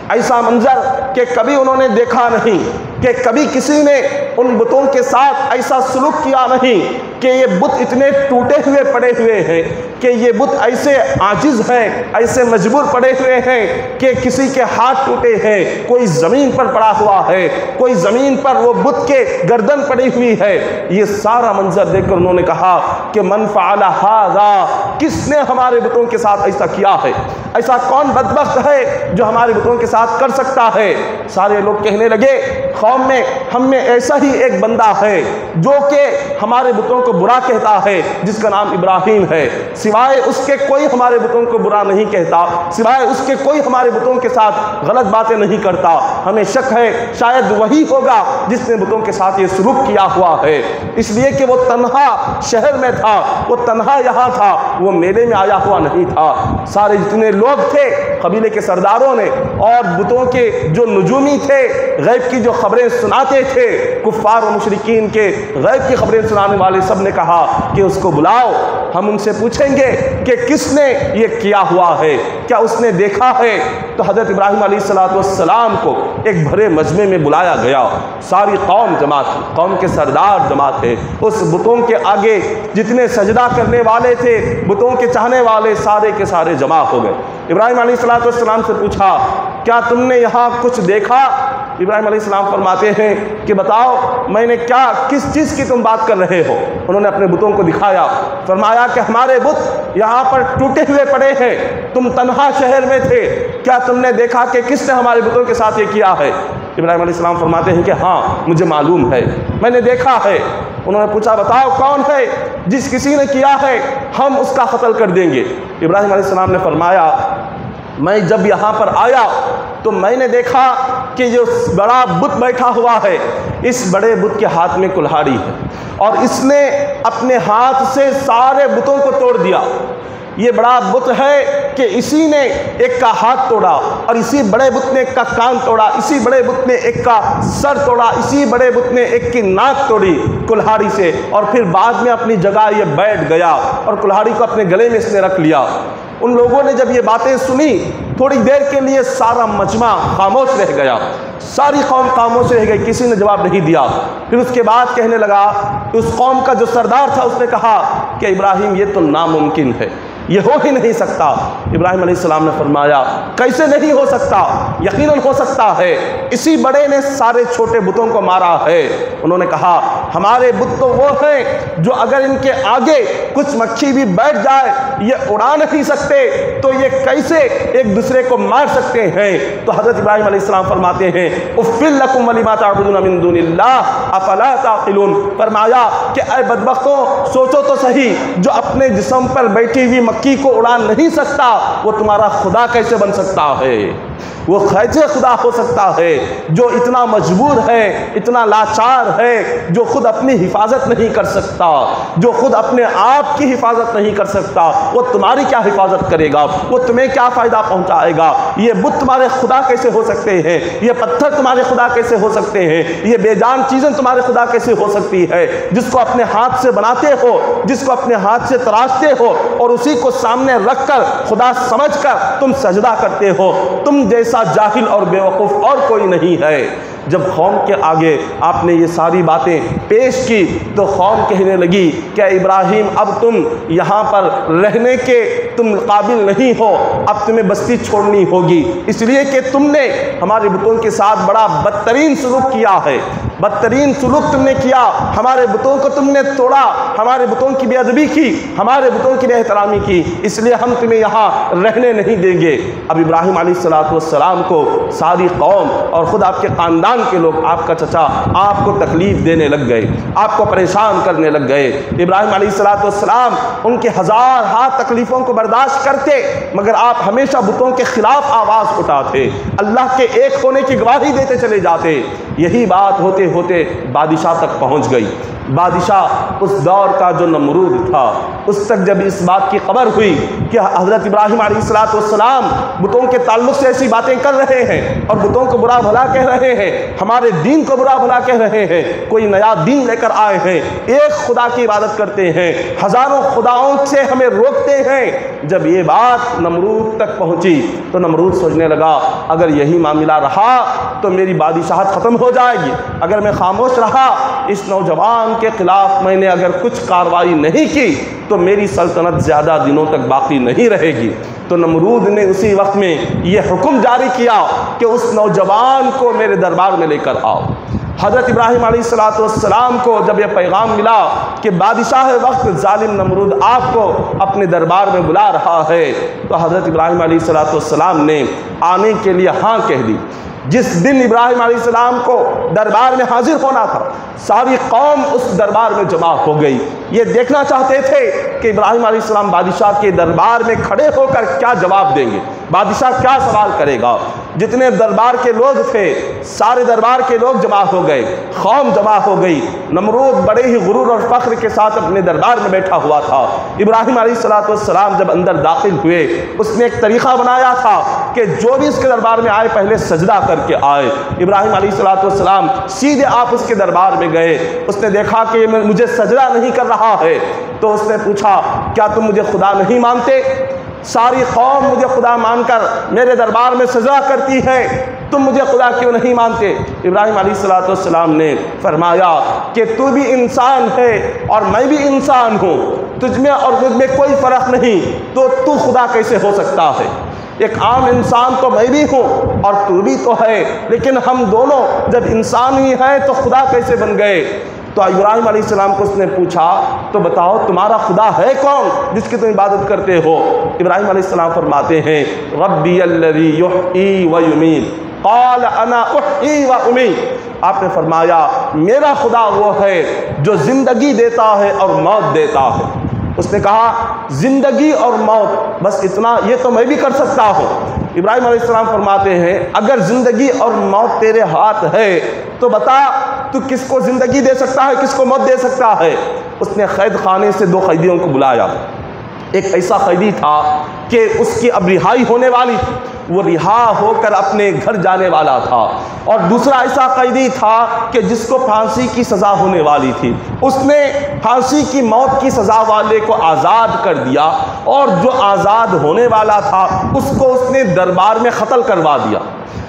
ایسا منظر کہ کبھی انہوں نے دیکھا نہیں، کہ کبھی کسی نے ان بتوں کے ساتھ ایسا سلوک کیا نہیں، کہ یہ بت اتنے ٹوٹے ہوئے پڑے ہوئے ہیں، کہ یہ بت ایسے عاجز ہیں، ایسے مجبور پڑے ہوئے ہیں کہ کسی کے ہاتھ ٹوٹے ہیں، کوئی زمین پر پڑا ہوا ہے، کوئی زمین پر وہ بت کے گردن پڑی ہوئی ہے۔ یہ سارا منظر دیکھ کر انہوں نے کہا کہ من فعل ھذا، کس نے ہمارے بتوں کے ساتھ ایسا کیا ہے؟ ایسا کون بدبخت ہے جو ہمارے بتوں کے ساتھ کر سکتا ہے؟ سارے لوگ کہنے لگے قوم میں ہم میں ایسا ہی ایک بندہ ہے جو کہ ہمارے بتوں کو برا کہتا ہے، جس کا نام ابراہیم ہے، سوائے اس کے کوئی ہمارے بتوں کو برا نہیں کہتا، سوائے اس کے کوئی ہمارے بتوں کے ساتھ غلط باتیں نہیں کرتا، ہمیں شک ہے شاید وہی ہوگا جس نے بتوں کے ساتھ یہ سلوک کیا ہوا ہے، اس لیے کہ وہ تنہا شہر میں تھا، وہ تنہا یہاں تھا، وہ میلے میں آیا ہوا نہیں تھا۔ سارے جتنے لوگ تھے قبیلے کے سرداروں نے اور بتوں کے جو نجومی تھے، غیب کی جو خبریں سناتے تھے، کفار و مشرکین کے غیب کی خبریں سنانے والے سب نے کہا کہ اس کو بلاؤ، ہم ان سے پوچھیں گے کہ کس نے یہ کیا ہوا ہے، کیا اس نے دیکھا ہے؟ تو حضرت ابراہیم علیہ السلام کو ایک بھرے مجمع میں بلایا گیا، ساری قوم جمع تھی، قوم کے سردار جمع تھے، اس بتوں کے آگے جتنے سجدہ کرنے والے تھے، بتوں کے چاہنے والے سارے کے سارے جمع ہو گئے۔ ابراہیم علیہ السلام سے پوچھا کیا تم نے یہاں کچھ دیکھا؟ ابراہیم علیہ السلام فرماتے ہیں کہ بتاؤ میں نے کیا، کس چیز کی تم بات کر رہے ہو؟ انہوں نے اپنے بتوں کو دکھایا، فرمایا کہ ہمارے بت یہاں پر ٹوٹے ہوئے پڑے ہیں، تم تنہا شہر میں تھے، کیا تم نے دیکھا کہ کس نے ہمارے بتوں کے ساتھ یہ کیا ہے؟ ابراہیم علیہ السلام فرماتے ہیں کہ ہاں مجھے معلوم ہے، میں نے دیکھا ہے۔ انہوں نے پوچھا بتاؤ کون ہے؟ جس کسی نے کیا ہے ہم اس کا قتل کر دیں گے۔ ابراہیم علیہ السلام نے فرمایا میں جب یہاں پر آیا تو میں نے دیکھا کہ جو بڑا بت بیٹھا ہوا ہے، اس بڑے بت کے ہاتھ میں کلہاڑی ہے، اور اس نے اپنے ہاتھ سے سارے بتوں کو توڑ دیا۔ یہ بڑا بت ہے کہ اسی نے ایک کا ہاتھ توڑا، اور اسی بڑے بت نے ایک کا کان توڑا، اسی بڑے بت نے ایک کا سر توڑا، اسی بڑے بت نے ایک کی ناک توڑی کلہاڑی سے، اور پھر بعد میں اپنی جگہ یہ بیٹھ گیا اور کلہاڑی کو اپنے گلے میں اس نے رکھ لیا۔ ان لوگوں نے جب یہ باتیں سنی، تھوڑی دیر کے لیے سارا مجمع خاموش رہ گیا، ساری قوم خاموش رہ گئی، کسی نے جواب نہیں دیا۔ پھر اس کے بعد کہنے لگا، اس قوم کا جو سردار تھا اس نے کہا کہ ابراہیم یہ تو ناممکن ہے، یہ ہو ہی نہیں سکتا۔ ابراہیم علیہ السلام نے فرمایا کیسے نہیں ہو سکتا؟ یقیناً ہو سکتا ہے، اسی بڑے نے سارے چھوٹے بتوں کو مارا ہے۔ انہوں نے کہا ہمارے بت تو وہ ہیں جو اگر ان کے آگے کچھ مکھی بھی بیٹھ جائے یہ اڑا نہیں سکتے، تو یہ کیسے ایک دوسرے کو مار سکتے ہیں؟ تو حضرت ابراہیم علیہ السلام فرماتے ہیں اُفِّل لَكُمْ وَلِمَا تَعْبُدُونَ مِن دُونِ اللَّهِ أَفَلَا تَعْقِلُونَ، فرمایا کہ اے بدبختوں سوچو تو صحیح، جو اپنے جسم پر بیٹھی ہوئی مکھی کو اڑا نہیں سکتا، وہ تمہارا خدا کیسے بن سکتا ہے؟ وہ کیسے خدا ہو سکتا ہے جو اتنا مجبور ہے، اتنا لاچار ہے، جو خود اپنی حفاظت نہیں کر سکتا، جو خود اپنے آپ کی حفاظت نہیں کر سکتا، وہ تمہاری کیا حفاظت کرے گا؟ وہ تمہیں کیا فائدہ پہنچائے گا؟ یہ بت تمہارے خدا کیسے ہو سکتے ہیں؟ یہ پتھر تمہارے خدا کیسے ہو سکتے ہیں؟ یہ بے جان چیزیں تمہارے خدا کیسے ہو سکتی ہے؟ جس کو اپنے ہاتھ سے بناتے ہو، جس کو اپنے ہاتھ سے تراشتے ہو اور اسی کو سامنے رکھ کر خدا سمجھ کر تم سجدہ کرتے ہو، تم جیسا جاہل اور بیوقوف اور کوئی نہیں ہے۔ جب قوم کے آگے آپ نے یہ ساری باتیں پیش کی تو قوم کہنے لگی کہ ابراہیم اب تم یہاں پر رہنے کے تم قابل نہیں ہو، اب تمہیں بستی چھوڑنی ہوگی، اس لیے کہ تم نے ہمارے بتوں کے ساتھ بڑا بدترین سلوک کیا ہے، بدترین سلوک تم نے کیا، ہمارے بتوں کو تم نے توڑا، ہمارے بتوں کی بے ادبی کی، ہمارے بتوں کی بے احترامی کی، اس لیے ہم تمہیں یہاں رہنے نہیں دیں گے۔ اب ابراہیم علیہ السلام کو ساری قوم اور خود آپ کے خاندان کے لوگ، آپ کا چچا آپ کو تکلیف دینے لگ گئے، آپ کو پریشان کرنے لگ گئے۔ ابراہیم علیہ السلام ان کے ہزار ہاتھ تکلیفوں کو برداشت کرتے، مگر آپ ہمیشہ بتوں کے خلاف آواز اٹھاتے، اللہ کے ایک ہونے کی گواہی دیتے چلے جاتے۔ یہی بات ہوتے ہوتے بادشاہ تک پہنچ گئی۔ بادشاہ اس دور کا جو نمرود تھا، اس تک جب اس بات کی خبر ہوئی کہ حضرت ابراہیم علیہ السلام بتوں کے تعلق سے ایسی باتیں کر رہے ہیں اور بتوں کو برا بھلا کہہ رہے ہیں، ہمارے دین کو برا بھلا کہہ رہے ہیں، کوئی نیا دین لے کر آئے ہیں، ایک خدا کی عبادت کرتے ہیں، ہزاروں خداؤں سے ہمیں روکتے ہیں، جب یہ بات نمرود تک پہنچی تو نمرود سوچنے لگا اگر یہی معاملہ رہا تو میری بادشاہت ختم ہو جائے گی، اگر میں خاموش رہا، اس نوجوان کے خلاف میں نے اگر کچھ کارروائی نہیں کی تو میری سلطنت زیادہ دنوں تک باقی نہیں رہے گی۔ تو نمرود نے اسی وقت میں یہ حکم جاری کیا کہ اس نوجوان کو میرے دربار میں لے کر آؤ۔ حضرت ابراہیم علیہ السلام کو جب یہ پیغام ملا کہ بادشاہ وقت ظالم نمرود آپ کو اپنے دربار میں بلا رہا ہے، تو حضرت ابراہیم علیہ السلام نے آنے کے لیے ہاں کہہ دی۔ جس دن ابراہیم علیہ السلام کو دربار میں حاضر ہونا تھا، ساری قوم اس دربار میں جمع ہو گئی، یہ دیکھنا چاہتے تھے کہ ابراہیم علیہ السلام بادشاہ کے دربار میں کھڑے ہو کر کیا جواب دیں گے، بادشاہ کیا سوال کرے گا۔ جتنے دربار کے لوگ تھے سارے دربار کے لوگ جمع ہو گئے، قوم جمع ہو گئی۔ نمرود بڑے ہی غرور اور فخر کے ساتھ اپنے دربار میں بیٹھا ہوا تھا۔ ابراہیم علیہ السلام جب اندر داخل ہوئے، اس نے ایک طریقہ بنایا تھا کہ جو بھی اس کے دربار میں آئے پہلے سجدہ کر کے آئے۔ ابراہیم علیہ السلام سیدھے آپ اس کے دربار میں گئے، اس نے دیکھا کہ یہ مجھے سجدہ نہیں کر رہا ہے، تو اس نے پوچھا کیا تم مجھے خدا نہیں مانتے؟ ساری قوم مجھے خدا مان کر میرے دربار میں سجدہ کرتی ہے، تم مجھے خدا کیوں نہیں مانتے؟ ابراہیم علیہ السلام نے فرمایا کہ تو بھی انسان ہے اور میں بھی انسان ہوں، تجھ میں اور مجھ میں کوئی فرق نہیں، تو خدا کیسے ہو سکتا ہے؟ ایک عام انسان تو میں بھی ہوں اور تو بھی تو ہے، لیکن ہم دونوں جب انسان ہی ہیں تو خدا کیسے بن گئے؟ تو ابراہیم علیہ السلام کو اس نے پوچھا تو بتاؤ تمہارا خدا ہے کون جس کی تم عبادت کرتے ہو؟ ابراہیم علیہ السلام فرماتے ہیں ربی الذی یحیی و یمیت قال انا احیی و امیت۔ آپ نے فرمایا میرا خدا وہ ہے جو زندگی دیتا ہے اور موت دیتا ہے۔ اس نے کہا زندگی اور موت، بس اتنا یہ تو میں بھی کر سکتا ہوں۔ ابراہیم علیہ السلام فرماتے ہیں اگر زندگی اور موت تیرے ہاتھ ہے تو بتا تو کس کو زندگی دے سکتا ہے، کس کو موت دے سکتا ہے؟ اس نے قید خانے سے 2 قیدیوں کو بلایا۔ ایک ایسا قیدی تھا کہ اس کی اب رہائی ہونے والی تھی، وہ رہا ہو کر اپنے گھر جانے والا تھا، اور دوسرا ایسا قیدی تھا کہ جس کو پھانسی کی سزا ہونے والی تھی۔ اس نے پھانسی کی موت کی سزا والے کو آزاد کر دیا، اور جو آزاد ہونے والا تھا اس کو اس نے دربار میں قتل کروا دیا،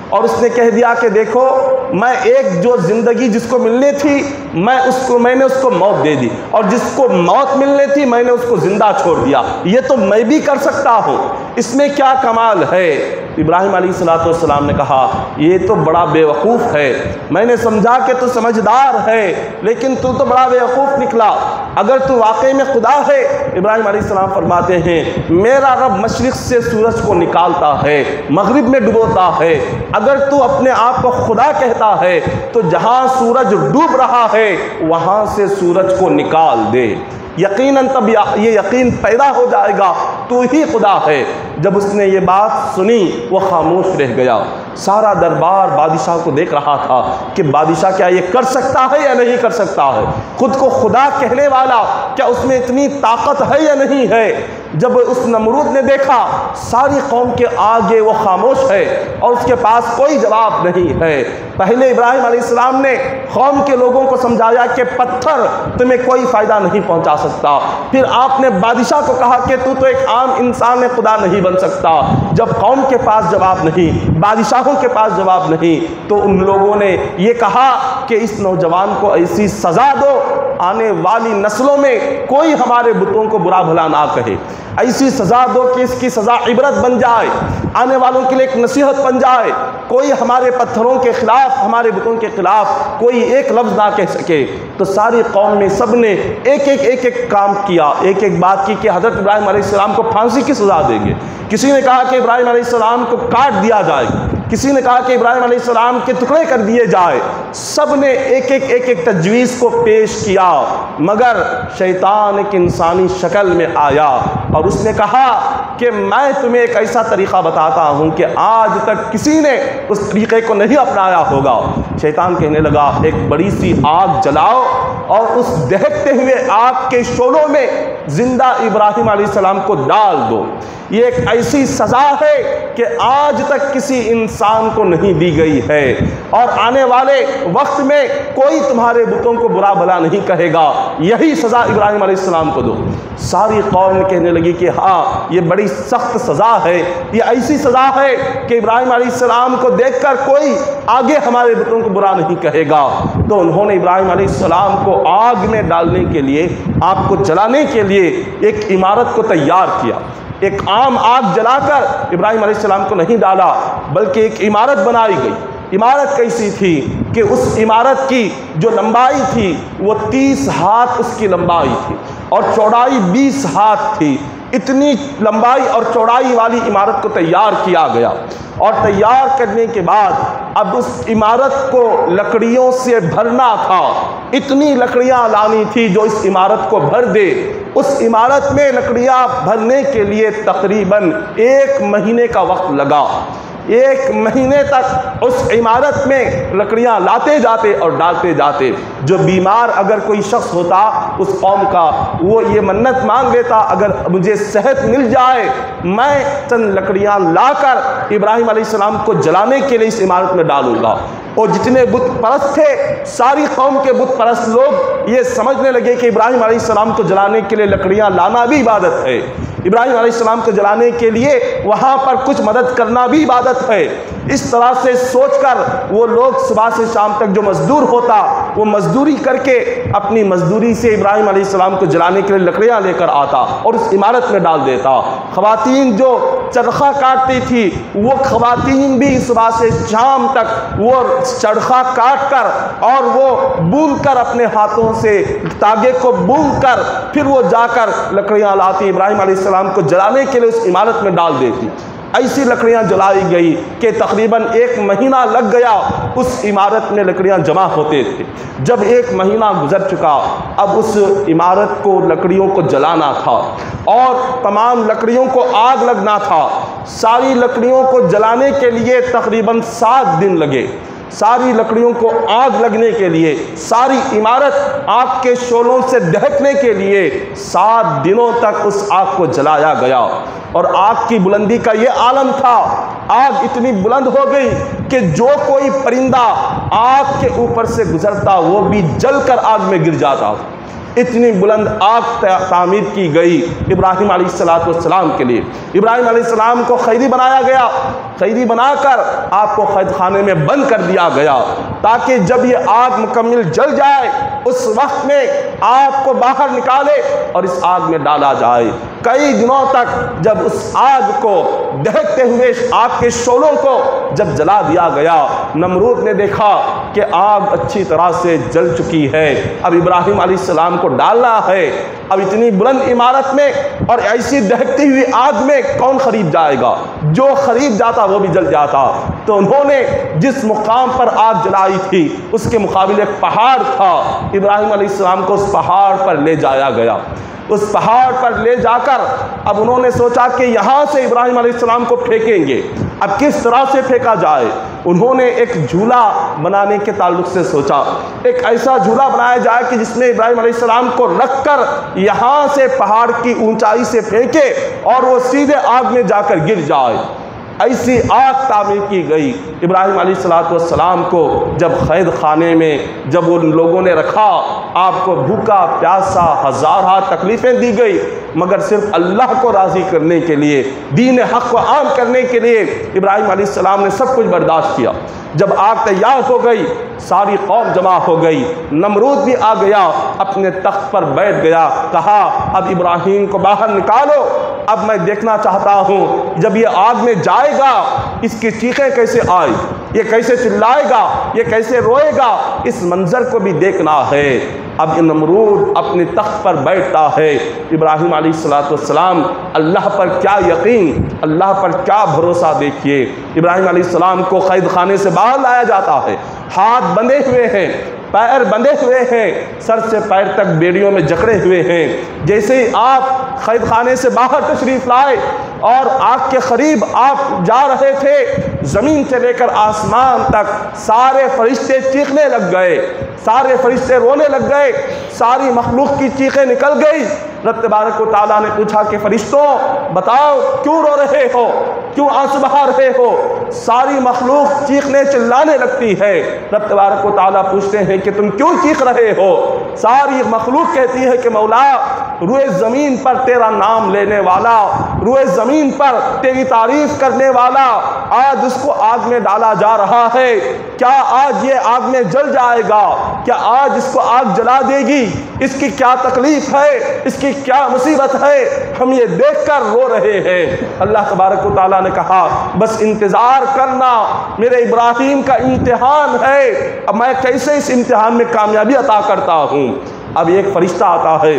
اور اس نے کہہ دیا کہ دیکھو میں ایک جو زندگی جس کو ملنی تھی میں نے اس کو موت دے دی، اور جس کو موت ملنی تھی میں نے اس کو زندہ چھوڑ دیا، یہ تو میں بھی کر سکتا ہوں، اس میں کیا کمال ہے؟ ابراہیم علیہ السلام نے کہا یہ تو بڑا بے وقوف ہے، میں نے سمجھا کہ تو سمجھدار ہے لیکن تو بڑا بے وقوف نکلا، اگر تو واقعی میں خدا ہے۔ ابراہیم علیہ السلام فرماتے ہیں میرا رب مشرق سے سورج کو نکالتا ہے، مغرب میں ڈبوتا ہے، اگر تو اپنے آپ کو خدا کہتا ہے تو جہاں سورج ڈوب رہا ہے وہاں سے سورج کو نکال دے۔ یقیناً تب یہ یقین پیدا ہو جائے گا تو ہی خدا ہے۔ جب اس نے یہ بات سنی وہ خاموش رہ گیا۔ سارا دربار بادشاہ کو دیکھ رہا تھا کہ بادشاہ کیا یہ کر سکتا ہے یا نہیں کر سکتا ہے، خود کو خدا کہنے والا کیا اس میں اتنی طاقت ہے یا نہیں ہے۔ جب اس نمرود نے دیکھا ساری قوم کے آگے وہ خاموش ہے اور اس کے پاس کوئی جواب نہیں ہے، پہلے ابراہیم علیہ السلام نے قوم کے لوگوں کو سمجھایا کہ پتھر تمہیں کوئی فائدہ نہیں پہنچا سکتا، پھر آپ نے بادشاہ کو کہا کہ تو ایک عام انسان ہے، خدا نہیں بن سکتا۔ جب قوم کے پاس جواب نہیں، بادشاہوں کے پاس جواب نہیں، تو ان لوگوں نے یہ کہا کہ اس نوجوان کو ایسی سزا دو آنے والی نسلوں میں کوئی ہمارے بتوں کو برا بھلا نہ کہے، ایسی سزا دو کہ اس کی سزا عبرت بن جائے، آنے والوں کے لیے ایک نصیحت بن جائے، کوئی ہمارے پتھروں کے خلاف، ہمارے بتوں کے خلاف کوئی ایک لفظ نہ کہہ سکے۔ تو ساری قوم میں سب نے ایک ایک کام کیا، ایک ایک بات کی کہ حضرت ابراہیم علیہ السلام کو پھانسی کی سزا دیں گے۔ کسی نے کہا کہ ابراہیم علیہ السلام کو کاٹ دیا جائے، کسی نے کہا کہ ابراہیم علیہ السلام کے ٹکڑے کر دیے جائے، سب نے ایک ایک تجویز کو پیش کیا، مگر شیطان ایک انسانی شکل میں آیا اور اس نے کہا کہ میں تمہیں ایک ایسا طریقہ بتاتا ہوں کہ آج تک کسی نے اس طریقے کو نہیں اپنایا ہوگا۔ شیطان کہنے لگا ایک بڑی سی آگ جلاؤ اور اس دہکتے ہوئے آگ کے شعلوں میں زندہ ابراہیم علیہ السلام کو ڈال دو، یہ ایک ایسی سزا ہے کہ آج تک کسی انسان کو نہیں دی گئی ہے، اور آنے والے وقت میں کوئی تمہارے بتوں کو برا بھلا نہیں کہے گا، یہی سزا ابراہیم علیہ السلام کو دو۔ ساری قوم کہنے لگی کہ ہاں یہ بڑی سخت سزا ہے، یہ ایسی سزا ہے کہ ابراہیم علیہ السلام کو دیکھ کر کوئی آگے ہمارے بتوں کو برا نہیں کہے گا۔ تو انہوں نے ابراہیم علیہ السلام کو آگ میں ڈالنے کے لیے، آگ کو جلانے کے لیے ایک عمارت کو تیار کیا۔ ایک عام آگ جلا کر ابراہیم علیہ السلام کو نہیں ڈالا، بلکہ ایک عمارت بنائی گئی۔ عمارت کیسی تھی کہ اس عمارت کی جو لمبائی تھی وہ 30 ہاتھ اس کی لمبائی تھی اور چوڑائی 20 ہاتھ تھی۔ اتنی لمبائی اور چوڑائی والی عمارت کو تیار کیا گیا، اور تیار کرنے کے بعد اب اس عمارت کو لکڑیوں سے بھرنا تھا۔ اتنی لکڑیاں لانی تھی جو اس عمارت کو بھر دے۔ اس عمارت میں لکڑیاں بھرنے کے لیے تقریباً 1 مہینے کا وقت لگا۔ 1 مہینے تک اس عمارت میں لکڑیاں لاتے جاتے اور ڈالتے جاتے۔ جو بیمار اگر کوئی شخص ہوتا اس قوم کا، وہ یہ منت مانگ لیتا اگر مجھے صحت مل جائے میں چند لکڑیاں لا کر ابراہیم علیہ السلام کو جلانے کے لیے اس عمارت میں ڈالوں گا۔ اور جتنے بت پرست تھے، ساری قوم کے بت پرست لوگ یہ سمجھنے لگے کہ ابراہیم علیہ السلام کو جلانے کے لیے لکڑیاں لانا بھی عبادت ہے، ابراہیم علیہ السلام کو جلانے کے لیے وہاں پر کچھ مدد کرنا بھی عبادت ہے۔ اس طرح سے سوچ کر وہ لوگ صبح سے شام تک جو مزدور ہوتا وہ مزدوری کر کے اپنی مزدوری سے ابراہیم علیہ السلام کو جلانے کے لیے لکڑیاں لے کر آتا اور اس عمارت میں ڈال دیتا۔ خواتین جو چرخہ کاٹتی تھی وہ خواتین بھی صبح سے شام تک وہ چرخہ کاٹ کر اور وہ بون کر اپنے ہاتھوں سے تاگے کو بون کر پھر وہ جا کر لکڑیاں لاتی، ابراہیم علیہ السلام کو جلانے کے لیے اس عمارت میں ڈال دیتی۔ ایسی لکڑیاں جلائی گئی کہ تقریباً 1 مہینہ لگ گیا اس عمارت میں لکڑیاں جمع ہوتے تھے۔ جب 1 مہینہ گزر چکا اب اس عمارت کو لکڑیوں کو جلانا تھا اور تمام لکڑیوں کو آگ لگنا تھا۔ ساری لکڑیوں کو جلانے کے لیے تقریباً 7 دن لگے۔ ساری لکڑیوں کو آگ لگنے کے لیے، ساری عمارت آگ کے شعلوں سے دہکنے کے لیے 7 دنوں تک اس آگ کو جلایا گیا۔ اور آگ کی بلندی کا یہ عالم تھا، آگ اتنی بلند ہو گئی کہ جو کوئی پرندہ آگ کے اوپر سے گزرتا وہ بھی جل کر آگ میں گر جاتا تھا۔ اتنی بلند آگ تعمیر کی گئی ابراہیم علیہ السلام کے لیے۔ ابراہیم علیہ السلام کو قیدی بنایا گیا، قیدی بنا کر آپ کو قید خانے میں بند کر دیا گیا تاکہ جب یہ آگ مکمل جل جائے اس وقت میں آپ کو باہر نکالے اور اس آگ میں ڈالا جائے۔ کئی دنوں تک جب اس آگ کو دہکتے ہوئے آگ کے شعلوں کو جب جلا دیا گیا، نمرود نے دیکھا کہ آگ اچھی طرح سے جل چکی ہے، اب ابراہیم علیہ السلام کو ڈالنا ہے۔ اب اتنی بلند عمارت میں اور ایسی دہکتی ہوئی آگ میں کون قریب جائے گا؟ جو قریب جاتا وہ بھی جل جاتا۔ تو انہوں نے جس مقام پر آگ جلائی تھی اس کے مقابل ایک پہاڑ تھا، ابراہیم علیہ السلام کو اس پہاڑ پر لے جایا گیا۔ اس پہاڑ پر لے جا کر اب انہوں نے سوچا کہ یہاں سے ابراہیم علیہ السلام کو پھینکیں گے، اب کس طرح سے پھینکا جائے؟ انہوں نے ایک جھولا بنانے کے تعلق سے سوچا، ایک ایسا جھولا بنایا جائے کہ جس میں ابراہیم علیہ السلام کو رکھ کر یہاں سے پہاڑ کی اونچائی سے پھینکے اور وہ سیدھے آگ میں جا کر گر جائے۔ ایسی آگ تعمیر کی گئی۔ ابراہیم علیہ السلام کو جب قید خانے میں جب ان لوگوں نے رکھا، آپ کو بھوکا پیاسا ہزارہ تکلیفیں دی گئی، مگر صرف اللہ کو راضی کرنے کے لیے، دین حق کو عام کرنے کے لیے ابراہیم علیہ السلام نے سب کچھ برداشت کیا۔ جب آگ تیار ہو گئی، ساری قوم جمع ہو گئی، نمرود بھی آ گیا، اپنے تخت پر بیٹھ گیا، کہا اب ابراہیم کو باہر نکالو، اب میں دیکھنا چاہتا ہوں جب یہ آگ میں جائے گا اس کی چیخیں کیسے آئے، یہ کیسے چلائے گا، یہ کیسے روئے گا، اس منظر کو بھی دیکھنا ہے۔ اب نمرود اپنے تخت پر بیٹھتا ہے، ابراہیم علیہ السلام اللہ پر کیا یقین، اللہ پر کیا بھروسہ دیکھیے۔ ابراہیم علیہ السلام کو قید خانے سے باہر لایا جاتا ہے، ہاتھ بندھے ہوئے ہیں، پیر بندھے ہوئے ہیں، سر سے پیر تک بیڑیوں میں جکڑے ہوئے ہیں۔ جیسے ہی آپ قید خانے سے باہر تشریف لائے اور آگ کے قریب آپ جا رہے تھے، زمین سے لے کر آسمان تک سارے فرشتے چیخنے لگ گئے، سارے فرشتے رونے لگ گئے، ساری مخلوق کی چیخیں نکل گئی۔ رب تبارک و تعالیٰ نے پوچھا کہ فرشتوں بتاؤ کیوں رو رہے ہو، کیوں آنسو بہا رہے ہو؟ ساری مخلوق چیخنے چلانے لگتی ہے۔ رب تبارک و تعالیٰ پوچھتے ہیں کہ تم کیوں چیخ رہے ہو؟ ساری مخلوق کہتی ہے کہ مولا روئے زمین پر تیرا نام لینے والا، روئے زمین پر تیری تعریف کرنے والا، آج اس کو آگ میں ڈالا جا رہا ہے، کیا آج یہ آگ میں جل جائے گا؟ کیا آج اس کو آگ جلا دے گی؟ اس کی کیا تکلیف ہے، اس کی کیا مصیبت ہے؟ ہم یہ دیکھ کر رو رہے ہیں۔ اللہ تبارک و تعالیٰ نے کہا بس انتظار کرنا، میرے ابراہیم کا امتحان ہے، اب میں کیسے اس امتحان میں کامیابی عطا کرتا ہوں۔ اب ایک فرشتہ آتا ہے،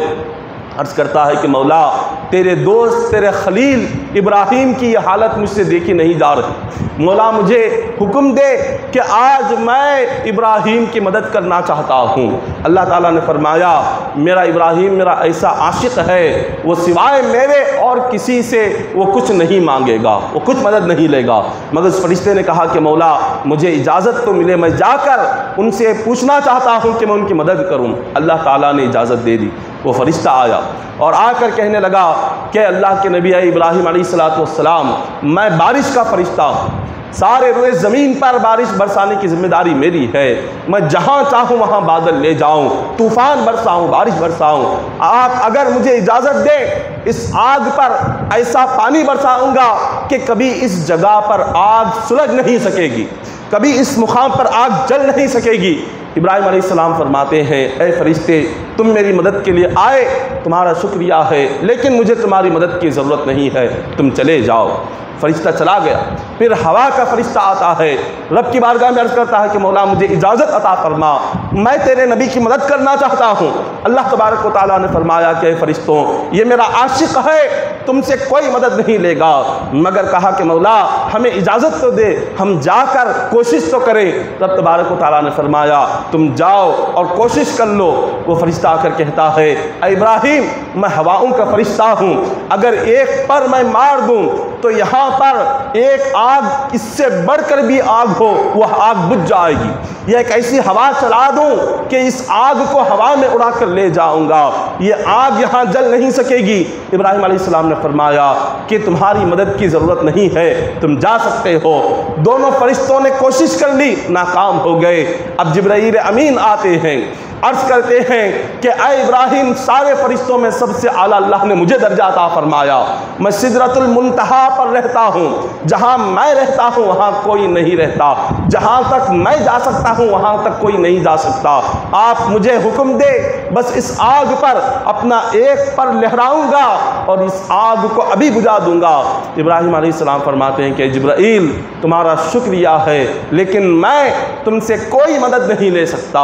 عرض کرتا ہے کہ مولا تیرے دوست تیرے خلیل ابراہیم کی یہ حالت مجھ سے دیکھی نہیں جا رہی، مولا مجھے حکم دے کہ آج میں ابراہیم کی مدد کرنا چاہتا ہوں۔ اللہ تعالیٰ نے فرمایا میرا ابراہیم میرا ایسا عاشق ہے، وہ سوائے میرے اور کسی سے وہ کچھ نہیں مانگے گا، وہ کچھ مدد نہیں لے گا۔ مگر اس فرشتے نے کہا کہ مولا مجھے اجازت تو ملے، میں جا کر ان سے پوچھنا چاہتا ہوں کہ میں ان کی مدد کروں۔ اللہ تعالیٰ نے اجازت دے دی۔ وہ فرشتہ آیا اور آ کر کہنے لگا کہ اللہ کے نبی ابراہیم علیہ السلام میں بارش کا فرشتہ ہوں، سارے روئے زمین پر بارش برسانے کی ذمہ داری میری ہے، میں جہاں چاہوں وہاں بادل لے جاؤں، طوفان برساؤں، بارش برساؤں، آپ اگر مجھے اجازت دیں اس آگ پر ایسا پانی برساؤں گا کہ کبھی اس جگہ پر آگ سلجھ نہیں سکے گی، کبھی اس مقام پر آگ جل نہیں سکے گی۔ ابراہیم علیہ السلام فرماتے ہیں اے فرشتے تم میری مدد کے لیے آئے، تمہارا شکریہ ہے، لیکن مجھے تمہاری مدد کی ضرورت نہیں ہے، تم چلے جاؤ۔ فرشتہ چلا گیا۔ پھر ہوا کا فرشتہ آتا ہے، رب کی بارگاہ میں عرض کرتا ہے کہ مولا مجھے اجازت عطا فرما، میں تیرے نبی کی مدد کرنا چاہتا ہوں۔ اللہ تبارک و تعالیٰ نے فرمایا کہ اے فرشتوں یہ میرا عاشق ہے، تم سے کوئی مدد نہیں لے گا، مگر کہا کہ مولا ہمیں اجازت تو دے، ہم جا کر کوشش تو کریں۔ رب تبارک و تعالیٰ نے فرمایا تم جاؤ اور کوشش کر لو۔ وہ فرشتہ آ کر کہتا ہے اے ابراہیم میں ہواؤں کا فرشتہ ہوں، اگر ایک پر میں مار دوں تو یہاں پر ایک آگ اس سے بڑھ کر بھی آگ ہو وہ آگ بجھ جائے گی، یہ ایک ایسی ہوا چلا دوں کہ اس آگ کو ہوا میں اڑا کر لے جاؤں گا، یہ آگ یہاں جل نہیں سکے گی۔ ابراہیم علیہ السلام نے فرمایا کہ تمہاری مدد کی ضرورت نہیں ہے، تم جا سکتے ہو۔ دونوں فرشتوں نے کوشش کر لی، ناکام ہو گئے۔ اب جبرائیل امین آتے ہیں، عرض کرتے ہیں کہ اے ابراہیم سارے فرشتوں میں سب سے اعلیٰ اللہ نے مجھے درجہ عطا فرمایا، میں سدرۃ المنتہا پر رہتا ہوں، جہاں میں رہتا ہوں وہاں کوئی نہیں رہتا، جہاں تک میں جا سکتا ہوں وہاں تک کوئی نہیں جا سکتا، آپ مجھے حکم دے، بس اس آگ پر اپنا ایک پر لہراؤں گا اور اس آگ کو ابھی بجھا دوں گا۔ ابراہیم علیہ السلام فرماتے ہیں کہ جبرائیل تمہارا شکریہ ہے لیکن میں تم سے کوئی مدد نہیں لے سکتا۔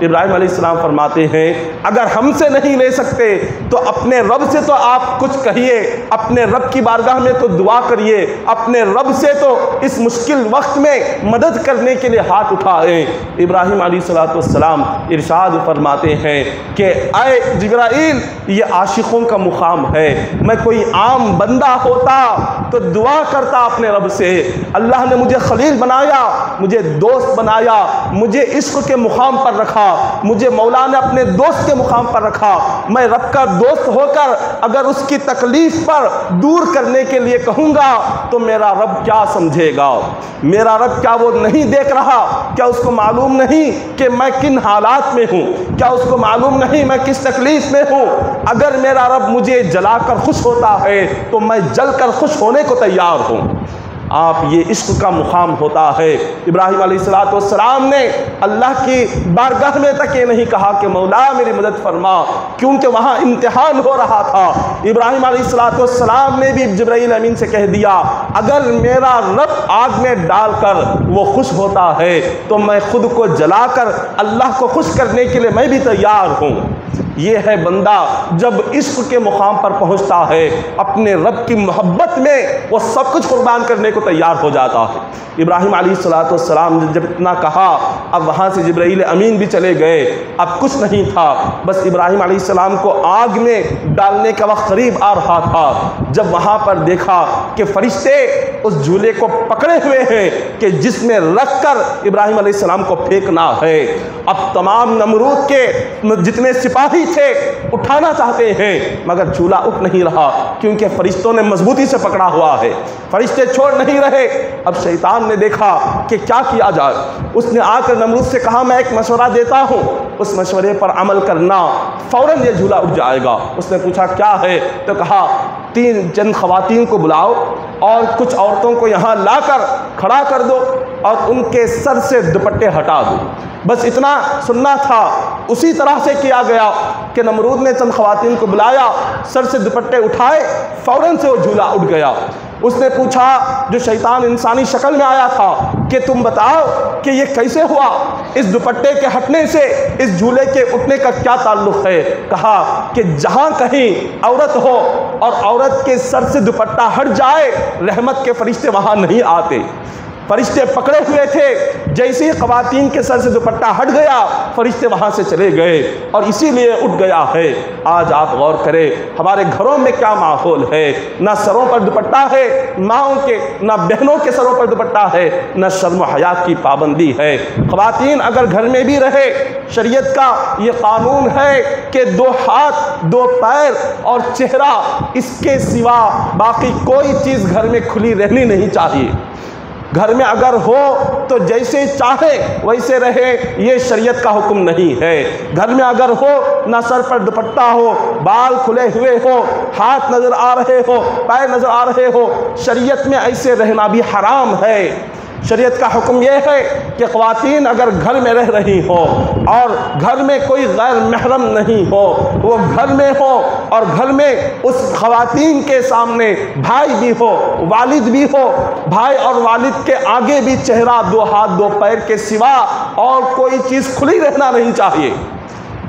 ابراہیم علیہ السلام فرماتے ہیں اگر ہم سے نہیں لے سکتے تو اپنے رب سے تو آپ کچھ کہیے، اپنے رب کی بارگاہ میں تو دعا کریے، اپنے رب سے تو اس مشکل وقت میں مدد کرنے کے لیے ہاتھ اٹھائیں۔ ابراہیم علیہ السلام ارشاد فرماتے ہیں کہ اے جبرائیل یہ عاشقوں کا مقام ہے، میں کوئی عام بندہ ہوتا تو دعا کرتا اپنے رب سے، اللہ نے مجھے خلیل بنایا، مجھے دوست بنایا، مجھے عشق کے مقام پر رکھا، مجھے مولا نے اپنے دوست کے مقام پر رکھا، میں رب کا دوست ہو کر اگر اس کی تکلیف پر دور کرنے کے لیے کہوں گا تو میرا رب کیا سمجھے گا؟ میرا رب کیا وہ نہیں دیکھ رہا؟ کیا اس کو معلوم نہیں کہ میں کن حالات میں ہوں؟ کیا اس کو معلوم نہیں میں کس تکلیف میں ہوں؟ اگر میرا رب مجھے جلا کر خوش ہوتا ہے تو میں جل کر خوش ہونے کو تیار ہوں۔ آپ یہ عشق کا مقام ہوتا ہے۔ ابراہیم علیہ السلام نے اللہ کی بارگاہ میں تک یہ نہیں کہا کہ مولا میری مدد فرما، کیونکہ وہاں امتحان ہو رہا تھا۔ ابراہیم علیہ السلام نے بھی جبرائیل امین سے کہہ دیا اگر میرا رب آگ میں ڈال کر وہ خوش ہوتا ہے تو میں خود کو جلا کر اللہ کو خوش کرنے کے لیے میں بھی تیار ہوں۔ یہ ہے بندہ جب عشق کے مقام پر پہنچتا ہے، اپنے رب کی محبت میں وہ سب کچھ قربان کرنے کو تیار ہو جاتا ہے۔ ابراہیم علیہ السلام نے جب اتنا کہا اب وہاں سے جبرائیل امین بھی چلے گئے، اب کچھ نہیں تھا، بس ابراہیم علیہ السلام کو آگ میں ڈالنے کا وقت قریب آ رہا تھا۔ جب وہاں پر دیکھا کہ فرشتے اس جھولے کو پکڑے ہوئے ہیں کہ جس میں رکھ کر ابراہیم علیہ السلام کو پھینکنا ہے، اب تمام نمرود کے جتنے سپاہی تھے اٹھانا چاہتے ہیں مگر جھولا اٹھ نہیں رہا کیونکہ فرشتوں نے مضبوطی سے پکڑا ہوا ہے، فرشتے چھوڑ نہیں رہے۔ اب شیطان نے دیکھا کہ کیا کیا جائے، اس نے آ کر نمرود سے کہا میں ایک مشورہ دیتا ہوں، اس مشورے پر عمل کرنا، فوراً یہ جھولا اٹھ جائے گا۔ اس نے پوچھا کیا ہے؟ تو کہا چند خواتین کو بلاؤ اور کچھ عورتوں کو یہاں لا کر کھڑا کر دو اور ان کے سر سے دوپٹے ہٹا دو۔ بس اتنا سننا تھا، اسی طرح سے کیا گیا کہ نمرود نے چند خواتین کو بلایا، سر سے دوپٹے اٹھائے، فوراً سے وہ جھولا اٹھ گیا۔ اس نے پوچھا جو شیطان انسانی شکل میں آیا تھا کہ تم بتاؤ کہ یہ کیسے ہوا، اس دوپٹے کے ہٹنے سے اس جھولے کے اٹھنے کا کیا تعلق ہے؟ کہا کہ جہاں کہیں عورت ہو اور عورت کے سر سے دوپٹہ ہٹ جائے رحمت کے فرشتے وہاں نہیں آتے۔ فرشتے پکڑے ہوئے تھے، جیسے ہی خواتین کے سر سے دوپٹہ ہٹ گیا فرشتے وہاں سے چلے گئے اور اسی لیے اٹھ گیا ہے۔ آج آپ غور کریں ہمارے گھروں میں کیا ماحول ہے، نہ سروں پر دوپٹہ ہے ماؤں کے، نہ بہنوں کے سروں پر دوپٹہ ہے، نہ شرم و حیا کی پابندی ہے۔ خواتین اگر گھر میں بھی رہے، شریعت کا یہ قانون ہے کہ 2 ہاتھ 2 پیر اور چہرہ، اس کے سوا باقی کوئی چیز گھر میں کھلی رہنی نہیں چاہیے۔ گھر میں اگر ہو تو جیسے چاہے ویسے رہے، یہ شریعت کا حکم نہیں ہے۔ گھر میں اگر ہو نہ سر پر دوپٹہ ہو، بال کھلے ہوئے ہو، ہاتھ نظر آ رہے ہو، پیر نظر آ رہے ہو، شریعت میں ایسے رہنا بھی حرام ہے۔ شریعت کا حکم یہ ہے کہ خواتین اگر گھر میں رہ رہی ہو اور گھر میں کوئی غیر محرم نہیں ہو، وہ گھر میں ہو اور گھر میں اس خواتین کے سامنے بھائی بھی ہو، والد بھی ہو، بھائی اور والد کے آگے بھی چہرہ 2 ہاتھ 2 پیر کے سوا اور کوئی چیز کھلی رہنا نہیں چاہیے۔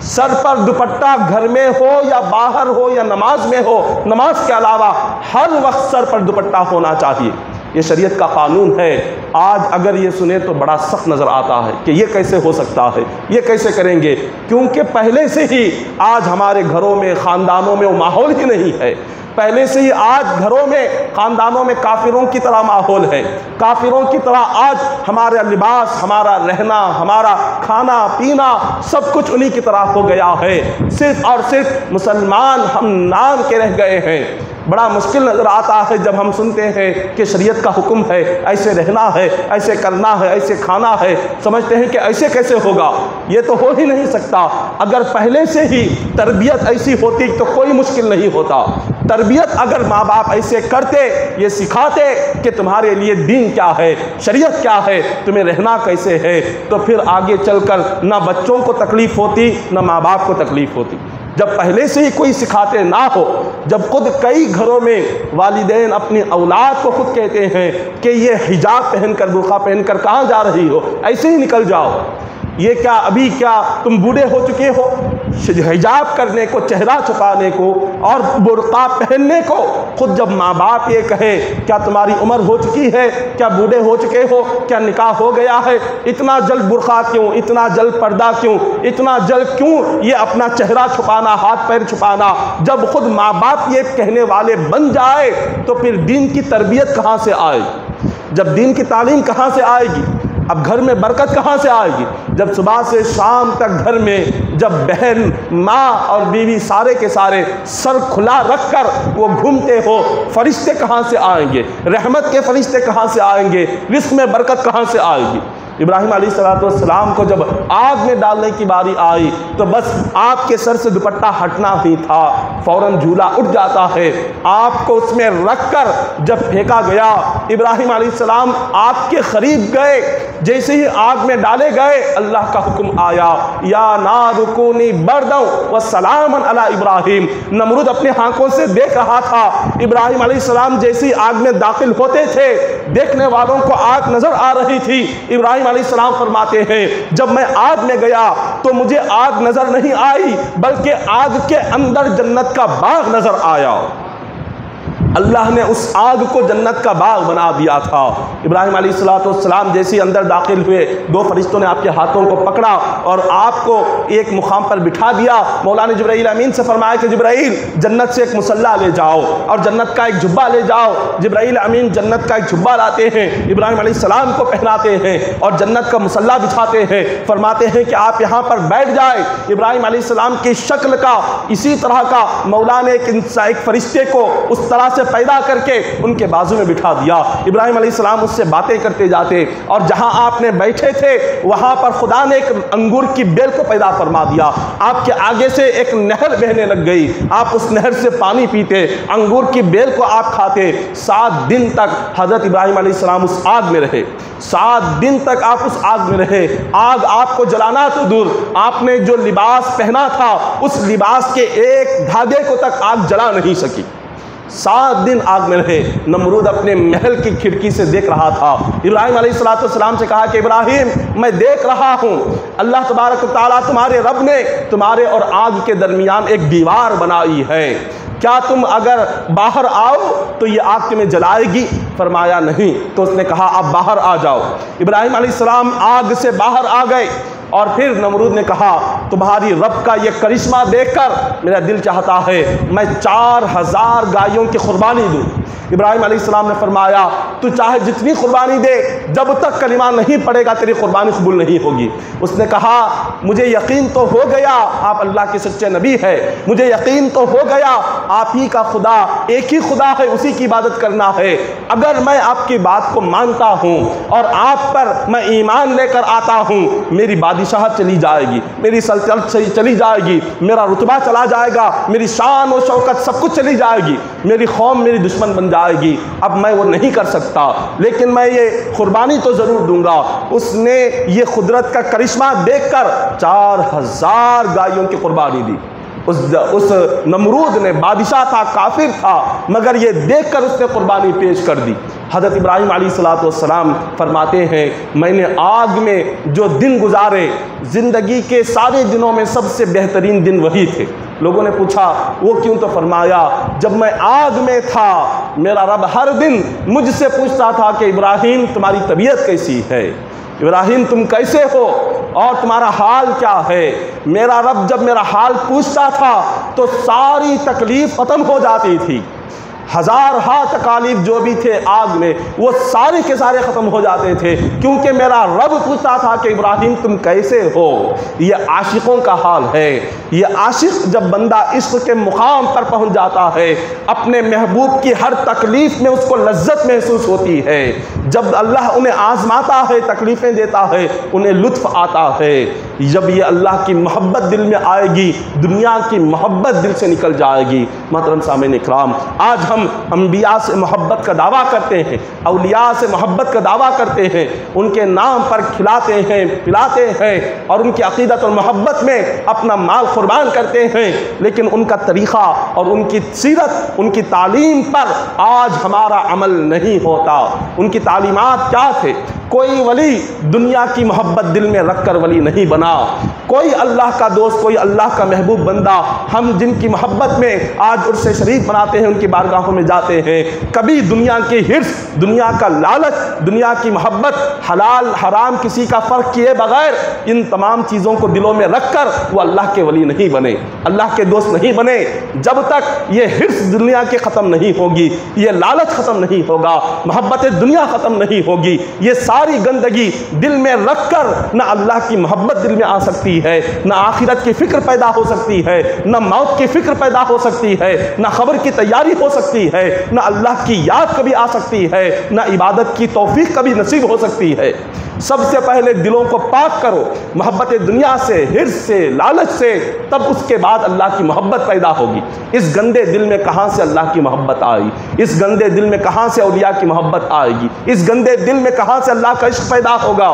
سر پر دوپٹہ گھر میں ہو یا باہر ہو یا نماز میں ہو، نماز کے علاوہ ہر وقت سر پر دوپٹہ ہونا چاہیے، یہ شریعت کا قانون ہے۔ آج اگر یہ سنیں تو بڑا سخت نظر آتا ہے کہ یہ کیسے ہو سکتا ہے، یہ کیسے کریں گے، کیونکہ پہلے سے ہی آج ہمارے گھروں میں خاندانوں میں وہ ماحول ہی نہیں ہے۔ پہلے سے ہی آج گھروں میں خاندانوں میں کافروں کی طرح ماحول ہے، کافروں کی طرح آج ہمارا لباس، ہمارا رہنا، ہمارا کھانا پینا سب کچھ انہی کی طرح ہو گیا ہے۔ صرف اور صرف مسلمان ہم نام کے رہ گئے ہیں۔ بڑا مشکل نظر آتا ہے جب ہم سنتے ہیں کہ شریعت کا حکم ہے ایسے رہنا ہے، ایسے کرنا ہے، ایسے کھانا ہے، سمجھتے ہیں کہ ایسے کیسے ہوگا، یہ تو ہو ہی نہیں سکتا۔ اگر پہلے سے ہی تربیت ایسی ہوتی تو کوئی مشکل نہیں ہوتا۔ تربیت اگر ماں باپ ایسے کرتے، یہ سکھاتے کہ تمہارے لیے دین کیا ہے، شریعت کیا ہے، تمہیں رہنا کیسے ہے، تو پھر آگے چل کر نہ بچوں کو تکلیف ہوتی نہ ماں باپ کو تکلیف ہوتی۔ جب پہلے سے ہی کوئی سکھاتے نہ ہو، جب خود کئی گھروں میں والدین اپنی اولاد کو خود کہتے ہیں کہ یہ حجاب پہن کر، برقع پہن کر کہاں جا رہی ہو، ایسے ہی نکل جاؤ، یہ کیا ابھی کیا تم بوڑھے ہو چکے ہو؟ حجاب کرنے کو، چہرہ چھپانے کو اور برقع پہننے کو خود جب ماں باپ یہ کہے کیا تمہاری عمر ہو چکی ہے، کیا بوڑھے ہو چکے ہو، کیا نکاح ہو گیا ہے، اتنا جلد برقع کیوں، اتنا جلد پردہ کیوں، اتنا جلد کیوں یہ اپنا چہرہ چھپانا، ہاتھ پیر چھپانا، جب خود ماں باپ یہ کہنے والے بن جائے تو پھر دین کی تربیت کہاں سے آئے گی؟ جب دین کی تعلیم کہاں سے آئے گی؟ اب گھر میں برکت کہاں سے آئے گی؟ جب صبح سے شام تک گھر میں جب بہن، ماں اور بیوی سارے کے سارے سر کھلا رکھ کر وہ گھومتے ہو، فرشتے کہاں سے آئیں گے؟ رحمت کے فرشتے کہاں سے آئیں گے؟ رزق میں برکت کہاں سے آئے گی؟ ابراہیم علیہ السلام کو جب آگ میں ڈالنے کی باری آئی تو بس آپ کے سر سے دوپٹہ ہٹنا ہی تھا، فوراً جھولا اٹھ جاتا ہے، آپ کو اس میں رکھ کر جب پھینکا گیا، ابراہیم علیہ السلام آگ کے قریب گئے، جیسے ہی آگ میں ڈالے گئے اللہ کا حکم آیا، یا نار کونی برداً وسلاما علی ابراہیم۔ نمرود اپنے آنکھوں سے دیکھ رہا تھا، ابراہیم علیہ السلام جیسے ہی آگ میں داخل ہوتے تھے، دیکھنے والوں کو آگ نظر آ رہی تھی۔ ابراہیم علیہ السلام فرماتے ہیں جب میں آگ میں گیا تو مجھے آگ نظر نہیں آئی بلکہ آگ کے اندر جنت کا باغ نظر آیا۔ اللہ نے اس آگ کو جنت کا باغ بنا دیا تھا۔ ابراہیم علیہ السلام جیسے اندر داخل ہوئے، دو فرشتوں نے آپ کے ہاتھوں کو پکڑا اور آپ کو ایک مقام پر بٹھا دیا۔ مولانا جبرائیل امین سے فرمایا کہ جبرائیل جنت سے ایک مصلی لے جاؤ اور جنت کا ایک جبہ لے جاؤ۔ جبرائیل امین جنت کا ایک جبہ لاتے ہیں، ابراہیم علیہ السلام کو پہناتے ہیں اور جنت کا مصلی بچھاتے ہیں، فرماتے ہیں کہ آپ یہاں پر بیٹھ جائیں۔ ابراہیم علیہ السلام کی شکل کا اسی طرح کا مولا نے ایک فرشتے کو اس طرح سے پیدا کر کے ان کے بازو میں بٹھا دیا۔ ابراہیم علیہ السلام اس سے باتیں کرتے جاتے اور جہاں آپ نے بیٹھے تھے وہاں پر خدا نے ایک انگور کی بیل کو پیدا فرما دیا، آپ کے آگے سے ایک نہر بہنے لگ گئی، آپ اس نہر سے پانی پیتے، انگور کی بیل کو آپ کھاتے۔ 7 دن تک حضرت ابراہیم علیہ السلام اس آگ میں رہے، 7 دن تک آپ اس آگ میں رہے۔ آگ آپ کو جلانا تو دور، آپ نے جو لباس پہنا تھا اس لباس کے ایک دھاگے کو تک آگ جلا نہیں سکی۔ 7 دن آگ میں رہے۔ نمرود اپنے محل کی کھڑکی سے دیکھ رہا تھا۔ ابراہیم علیہ السلام سے کہا کہ ابراہیم میں دیکھ رہا ہوں اللہ تبارک و تعالیٰ تمہارے رب نے تمہارے اور آگ کے درمیان ایک دیوار بنائی ہے، کیا تم اگر باہر آؤ تو یہ آگ تمہیں جلائے گی؟ فرمایا نہیں۔ تو اس نے کہا آپ باہر آ جاؤ۔ ابراہیم علیہ السلام آگ سے باہر آ گئے اور پھر نمرود نے کہا تمہاری رب کا یہ کرشمہ دیکھ کر میرا دل چاہتا ہے میں 4000 گائیوں کی قربانی دوں۔ ابراہیم علیہ السلام نے فرمایا تو چاہے جتنی قربانی دے، جب تک کلمہ نہیں پڑے گا تیری قربانی قبول نہیں ہوگی۔ اس نے کہا مجھے یقین تو ہو گیا آپ اللہ کے سچے نبی ہے، مجھے یقین تو ہو گیا آپ ہی کا خدا ایک ہی خدا ہے، اسی کی عبادت کرنا ہے۔ اگر میں آپ کی بات کو مانتا ہوں اور آپ پر میں ایمان لے کر آتا ہوں، میری بادشاہت چلی جائے گی، میری سلطنت چلی جائے گی، میرا رتبہ چلا جائے گا، میری شان و شوکت سب کچھ چلی جائے گی، میری قوم میری دشمن بن جائے گی۔ اب میں وہ نہیں کر سکتا لیکن میں یہ قربانی تو ضرور دوں گا۔ اس نے یہ قدرت کا کرشمہ دیکھ کر 4000 گائیوں کی قربانی دی۔ اس نمرود نے بادشاہ تھا، کافر تھا، مگر یہ دیکھ کر اس نے قربانی پیش کر دی۔ حضرت ابراہیم علیہ السلام فرماتے ہیں میں نے آگ میں جو دن گزارے، زندگی کے سارے دنوں میں سب سے بہترین دن وہی تھے۔ لوگوں نے پوچھا وہ کیوں؟ تو فرمایا جب میں آگ میں تھا میرا رب ہر دن مجھ سے پوچھتا تھا کہ ابراہیم تمہاری طبیعت کیسی ہے، ابراہیم تم کیسے ہو اور تمہارا حال کیا ہے۔ میرا رب جب میرا حال پوچھتا تھا تو ساری تکلیف ختم ہو جاتی تھی، ہزارہا تکالیف جو بھی تھے آگ میں وہ سارے کے سارے ختم ہو جاتے تھے، کیونکہ میرا رب پوچھتا تھا کہ ابراہیم تم کیسے ہو۔ یہ عاشقوں کا حال ہے۔ یہ عاشق جب بندہ عشق کے مقام پر پہنچ جاتا ہے، اپنے محبوب کی ہر تکلیف میں اس کو لذت محسوس ہوتی ہے۔ جب اللہ انہیں آزماتا ہے، تکلیفیں دیتا ہے، انہیں لطف آتا ہے۔ جب یہ اللہ کی محبت دل میں آئے گی، دنیا کی محبت دل سے نکل جائے گی۔ محترم سامعین اکرام، آج ہم انبیاء سے محبت کا دعویٰ کرتے ہیں، اولیاء سے محبت کا دعویٰ کرتے ہیں، ان کے نام پر کھلاتے ہیں، پلاتے ہیں اور ان کی عقیدت اور محبت میں اپنا مال قربان کرتے ہیں، لیکن ان کا طریقہ اور ان کی سیرت، ان کی تعلیم پر آج ہمارا عمل نہیں ہوتا۔ ان کی تعلیمات کیا تھے؟ کوئی ولی دنیا کی محبت دل میں رکھ کر ولی نہیں بنا، کوئی اللہ کا دوست، کوئی اللہ کا محبوب بندہ ہم جن کی محبت میں آج عرس شریف مناتے ہیں، ان کی بارگاہوں میں جاتے ہیں، کبھی دنیا کی حرص، دنیا کا لالچ، دنیا کی محبت، حلال حرام کسی کا فرق کیے بغیر ان تمام چیزوں کو دلوں میں رکھ کر وہ اللہ کے ولی نہیں بنے، اللہ کے دوست نہیں بنے۔ جب تک یہ حرص دنیا کے ختم نہیں ہوگی، یہ لالچ ختم نہیں ہوگا، محبت دنیا ختم نہیں ہوگی، یہ ساری گندگی دل میں رکھ کر نہ اللہ کی محبت دل میں آ سکتی ہے، نہ آخرت کی فکر پیدا ہو سکتی ہے، نہ موت کی فکر پیدا ہو سکتی ہے، نہ خبر کی تیاری ہو سکتی ہے، نہ اللہ کی یاد کبھی آ سکتی ہے، نہ عبادت کی توفیق کبھی نصیب ہو سکتی ہے۔ سب سے پہلے دلوں کو پاک کرو محبت دنیا سے، حرص سے، لالچ سے، تب اس کے بعد اللہ کی محبت پیدا ہوگی۔ اس گندے دل میں کہاں سے اللہ کی محبت آئی؟ اس گندے دل میں کہاں سے اولیاء کی محبت آئے گی؟ اس گندے دل میں کہاں سے اللہ کا عشق پیدا ہوگا؟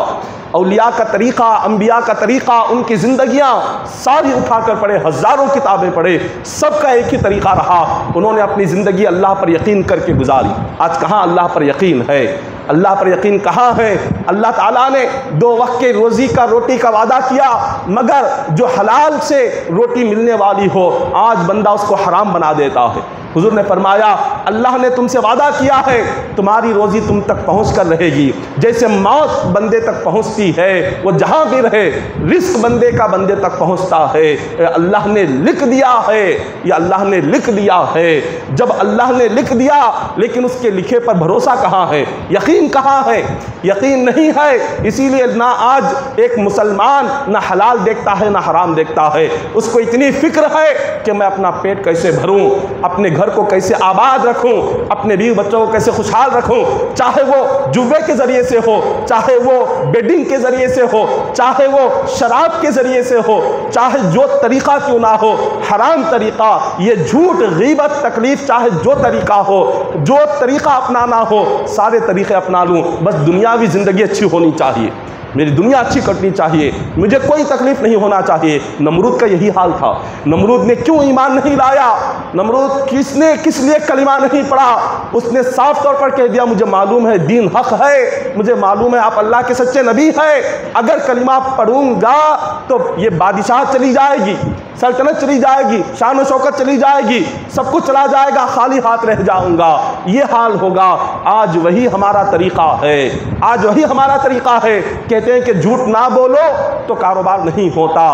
اولیاء کا طریقہ، انبیاء کا طریقہ، ان کی زندگیاں ساری اٹھا کر پڑھے، ہزاروں کتابیں پڑھے، سب کا ایک ہی طریقہ رہا، انہوں نے اپنی زندگی اللہ پر یقین کر کے گزاری۔ آج کہاں اللہ پر یقین ہے؟ اللہ پر یقین کہاں ہے؟ اللہ تعالیٰ نے 2 وقت کے روزی کا، روٹی کا وعدہ کیا، مگر جو حلال سے روٹی ملنے والی ہو آج بندہ اس کو حرام بنا دیتا ہے۔ حضور نے فرمایا اللہ نے تم سے وعدہ کیا ہے تمہاری روزی تم تک پہنچ کر رہے گی، جیسے موت بندے تک پہنچتی ہے، وہ جہاں بھی رہے رزق بندے کا بندے تک پہنچتا ہے۔ اللہ نے لکھ دیا ہے، یا اللہ نے لکھ دیا ہے۔ جب اللہ نے لکھ دیا لیکن اس کے لکھے پر بھروسہ کہاں ہے؟ یقین کہاں ہے؟ یقین نہیں ہے۔ اسی لیے نہ آج ایک مسلمان نہ حلال دیکھتا ہے نہ حرام دیکھتا ہے، اس کو اتنی فکر ہے کہ میں اپنا پیٹ کیسے بھروں، اپنے گھر کو کیسے آباد رکھوں، اپنے بیوی بچوں کو کیسے خوشحال رکھوں، چاہے وہ جوے کے ذریعے سے ہو، چاہے وہ بیڈنگ کے ذریعے سے ہو، چاہے وہ شراب کے ذریعے سے ہو، چاہے جو طریقہ کیوں نہ ہو، حرام طریقہ، یہ جھوٹ، غیبت، تکلیف، چاہے جو طریقہ ہو، جو طریقہ اپنانا ہو سارے طریقے اپنا لوں، بس دنیاوی زندگی اچھی ہونی چاہیے، میری دنیا اچھی کٹنی چاہیے، مجھے کوئی تکلیف نہیں ہونا چاہیے۔ نمرود کا یہی حال تھا۔ نمرود نے کیوں ایمان نہیں لایا؟ نمرود کس لیے کلمہ نہیں پڑھا؟ اس نے صاف طور پر کہہ دیا مجھے معلوم ہے دین حق ہے، مجھے معلوم ہے آپ اللہ کے سچے نبی ہیں، اگر کلمہ پڑھوں گا تو یہ بادشاہت چلی جائے گی، سلطنت چلی جائے گی، شان و شوکت چلی جائے گی، سب کچھ چلا جائے گا، خالی ہاتھ رہ جاؤں گا، یہ حال ہوگا۔ آج وہی ہمارا طریقہ ہے، آج وہی ہمارا طریقہ ہے۔ کہتے ہیں کہ جھوٹ نہ بولو تو کاروبار نہیں ہوتا،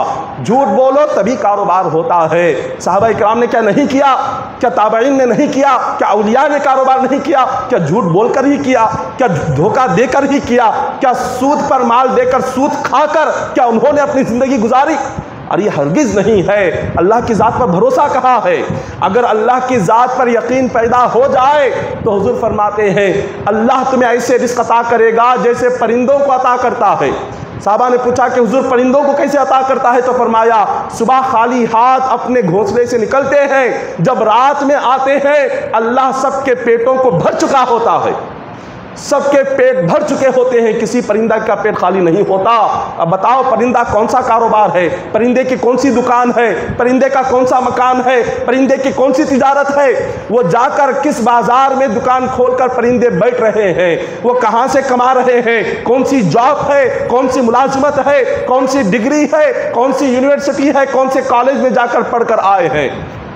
جھوٹ بولو تبھی کاروبار ہوتا ہے۔ صحابہ اکرام نے کیا نہیں کیا؟ کیا تابعین نے نہیں کیا؟ کیا اولیاء نے کاروبار نہیں کیا؟ کیا جھوٹ بول کر ہی کیا؟ کیا دھوکہ دے کر ہی کیا؟ کیا سود پر مال دے کر، سود کھا کر کیا انہوں نے اپنی زندگی گزاری؟ اور یہ ہرگز نہیں ہے۔ اللہ کی ذات پر بھروسہ کہاں ہے؟ اگر اللہ کی ذات پر یقین پیدا ہو جائے تو حضور فرماتے ہیں اللہ تمہیں ایسے رزق عطا کرے گا جیسے پرندوں کو عطا کرتا ہے۔ صحابہ نے پوچھا کہ حضور پرندوں کو کیسے عطا کرتا ہے؟ تو فرمایا صبح خالی ہاتھ اپنے گھونسلے سے نکلتے ہیں، جب رات میں آتے ہیں اللہ سب کے پیٹوں کو بھر چکا ہوتا ہے، سب کے پیٹ بھر چکے ہوتے ہیں، کسی پرندہ کا پیٹ خالی نہیں ہوتا۔ اب بتاؤ پرندہ کون سا کاروبار ہے؟ پرندے کی کون سی دکان ہے؟ پرندے کا کون سا مکان ہے؟ پرندے کی کون سی تجارت ہے؟ وہ جا کر کس بازار میں دکان کھول کر پرندے بیٹھ رہے ہیں؟ وہ کہاں سے کما رہے ہیں؟ کون سی جاب ہے؟ کون سی ملازمت ہے؟ کون سی ڈگری ہے؟ کون سی یونیورسٹی ہے؟ کون سے کالج میں جا کر پڑھ کر آئے ہیں؟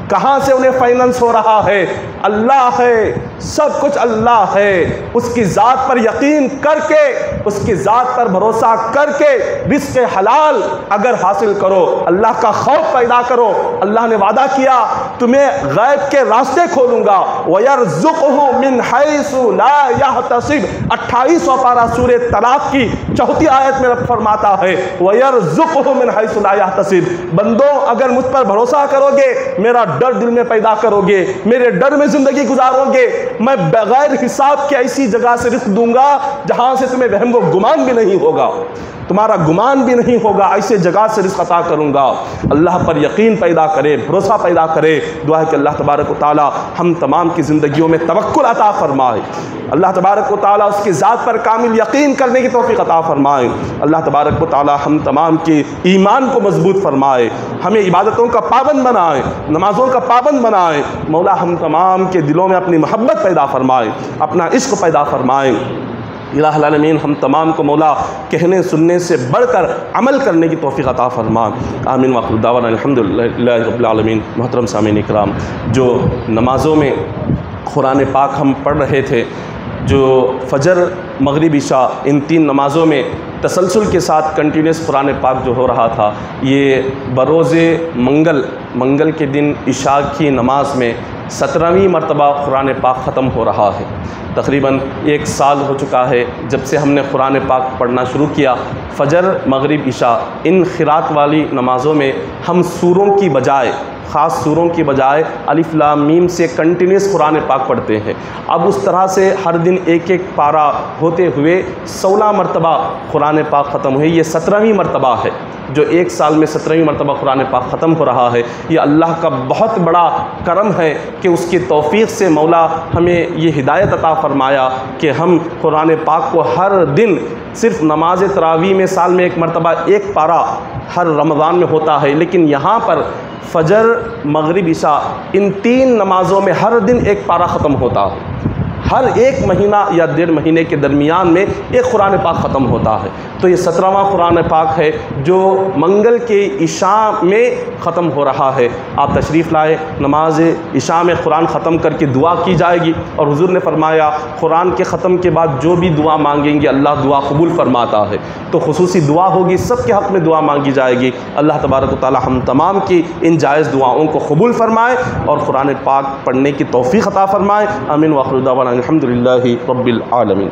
کہاں سے انہیں فائننس ہو رہا ہے؟ اللہ ہے۔ سب کچھ اللہ ہے۔ اس کی ذات پر یقین کر کے، اس کی ذات پر بھروسہ کر کے رزق حلال اگر حاصل کرو، اللہ کا خوف پیدا کرو، اللہ نے وعدہ کیا تمہیں غیب کے راستے کھولوں گا، وَيَرْزُقْهُ مِنْ حَيْثُ لَا يَحْتَسِبُ 28واں پارہ سورہ طلاق کی 4 آیت میں رب فرماتا ہے وَيَرْزُقْهُ مِنْ حَيْثُ لَا يَحْتَسِبُ۔ بندوں اگر مجھ پر بھروسہ کرو گے، میرا ڈر دل میں پیدا کرو گے، میرے ڈر میں زندگی گزارو گے، میں بغیر حساب کے ایسی جگہ سے رزق دوں گا جہاں سے تمہیں وہم و گمان بھی نہیں ہوگا، تمہارا گمان بھی نہیں ہوگا، ایسے جگہ سے رزق عطا کروں گا۔ اللہ پر یقین پیدا کرے، بھروسہ پیدا کرے۔ دعا ہے کہ اللہ تبارک و تعالی ہم تمام کی زندگیوں میں توکل عطا فرمائے، اللہ تبارک و تعالی اس کی ذات پر کامل یقین کرنے کی توفیق عطا فرمائے، اللہ تبارک و تعالی ہم تمام کے ایمان کو مضبوط فرمائے، ہمیں عبادتوں کا پابند بنائے، نمازوں کا پابند بنائے۔ مولا ہم تمام کے دلوں میں اپنی محبت پیدا فرمائے، اپنا عشق پیدا فرمائے۔ الہ العالمین ہم تمام کو مولا کہنے سننے سے بڑھ کر عمل کرنے کی توفیق عطا فرما۔ آمین وآخر دعوانا الحمدللہ رب العالمین۔ محترم سامعین اکرام، جو نمازوں میں قرآن پاک ہم پڑھ رہے تھے، جو فجر مغرب عشاء ان 3 نمازوں میں تسلسل کے ساتھ کنٹینیوس قرآن پاک جو ہو رہا تھا، یہ بروز منگل کے دن عشاء کی نماز میں 17ویں مرتبہ قرآن پاک ختم ہو رہا ہے۔ تقریباً 1 سال ہو چکا ہے جب سے ہم نے قرآن پاک پڑھنا شروع کیا۔ فجر مغرب عشاء ان قرات والی نمازوں میں ہم سوروں کی بجائے، خاص سوروں کی بجائے الف لام میم سے کنٹینیوس قرآن پاک پڑھتے ہیں۔ اب اس طرح سے ہر دن ایک پارہ ہوتے ہوئے 16 مرتبہ قرآن پاک ختم ہوئی۔ یہ 17ویں مرتبہ ہے جو 1 سال میں 17ویں مرتبہ قرآن پاک ختم ہو رہا ہے۔ یہ اللہ کا بہت بڑا کرم ہے کہ اس کی توفیق سے مولا ہمیں یہ ہدایت عطا فرمایا کہ ہم قرآن پاک کو ہر دن، صرف نماز تراویح میں سال میں 1 مرتبہ 1 پارہ ہر رمضان میں ہوتا ہے، لیکن یہاں پر فجر مغرب عشاء ان 3 نمازوں میں ہر دن 1 پارہ ختم ہوتا ہے۔ ہر 1 مہینہ یا 1.5 مہینے کے درمیان میں 1 قرآن پاک ختم ہوتا ہے۔ تو یہ 17واں قرآن پاک ہے جو منگل کے عشاء میں ختم ہو رہا ہے۔ آپ تشریف لائے، نماز عشاء میں قرآن ختم کر کے دعا کی جائے گی، اور حضور نے فرمایا قرآن کے ختم کے بعد جو بھی دعا مانگیں گے اللہ دعا قبول فرماتا ہے۔ تو خصوصی دعا ہوگی، سب کے حق میں دعا مانگی جائے گی۔ اللہ تبارک و تعالی ہم تمام کی ان جائز دعاؤں کو قبول فرمائے اور قرآن پاک پڑھنے کی توفیق عطا فرمائے۔ آمین وآخر دعوانا الحمدللہ رب العالمین۔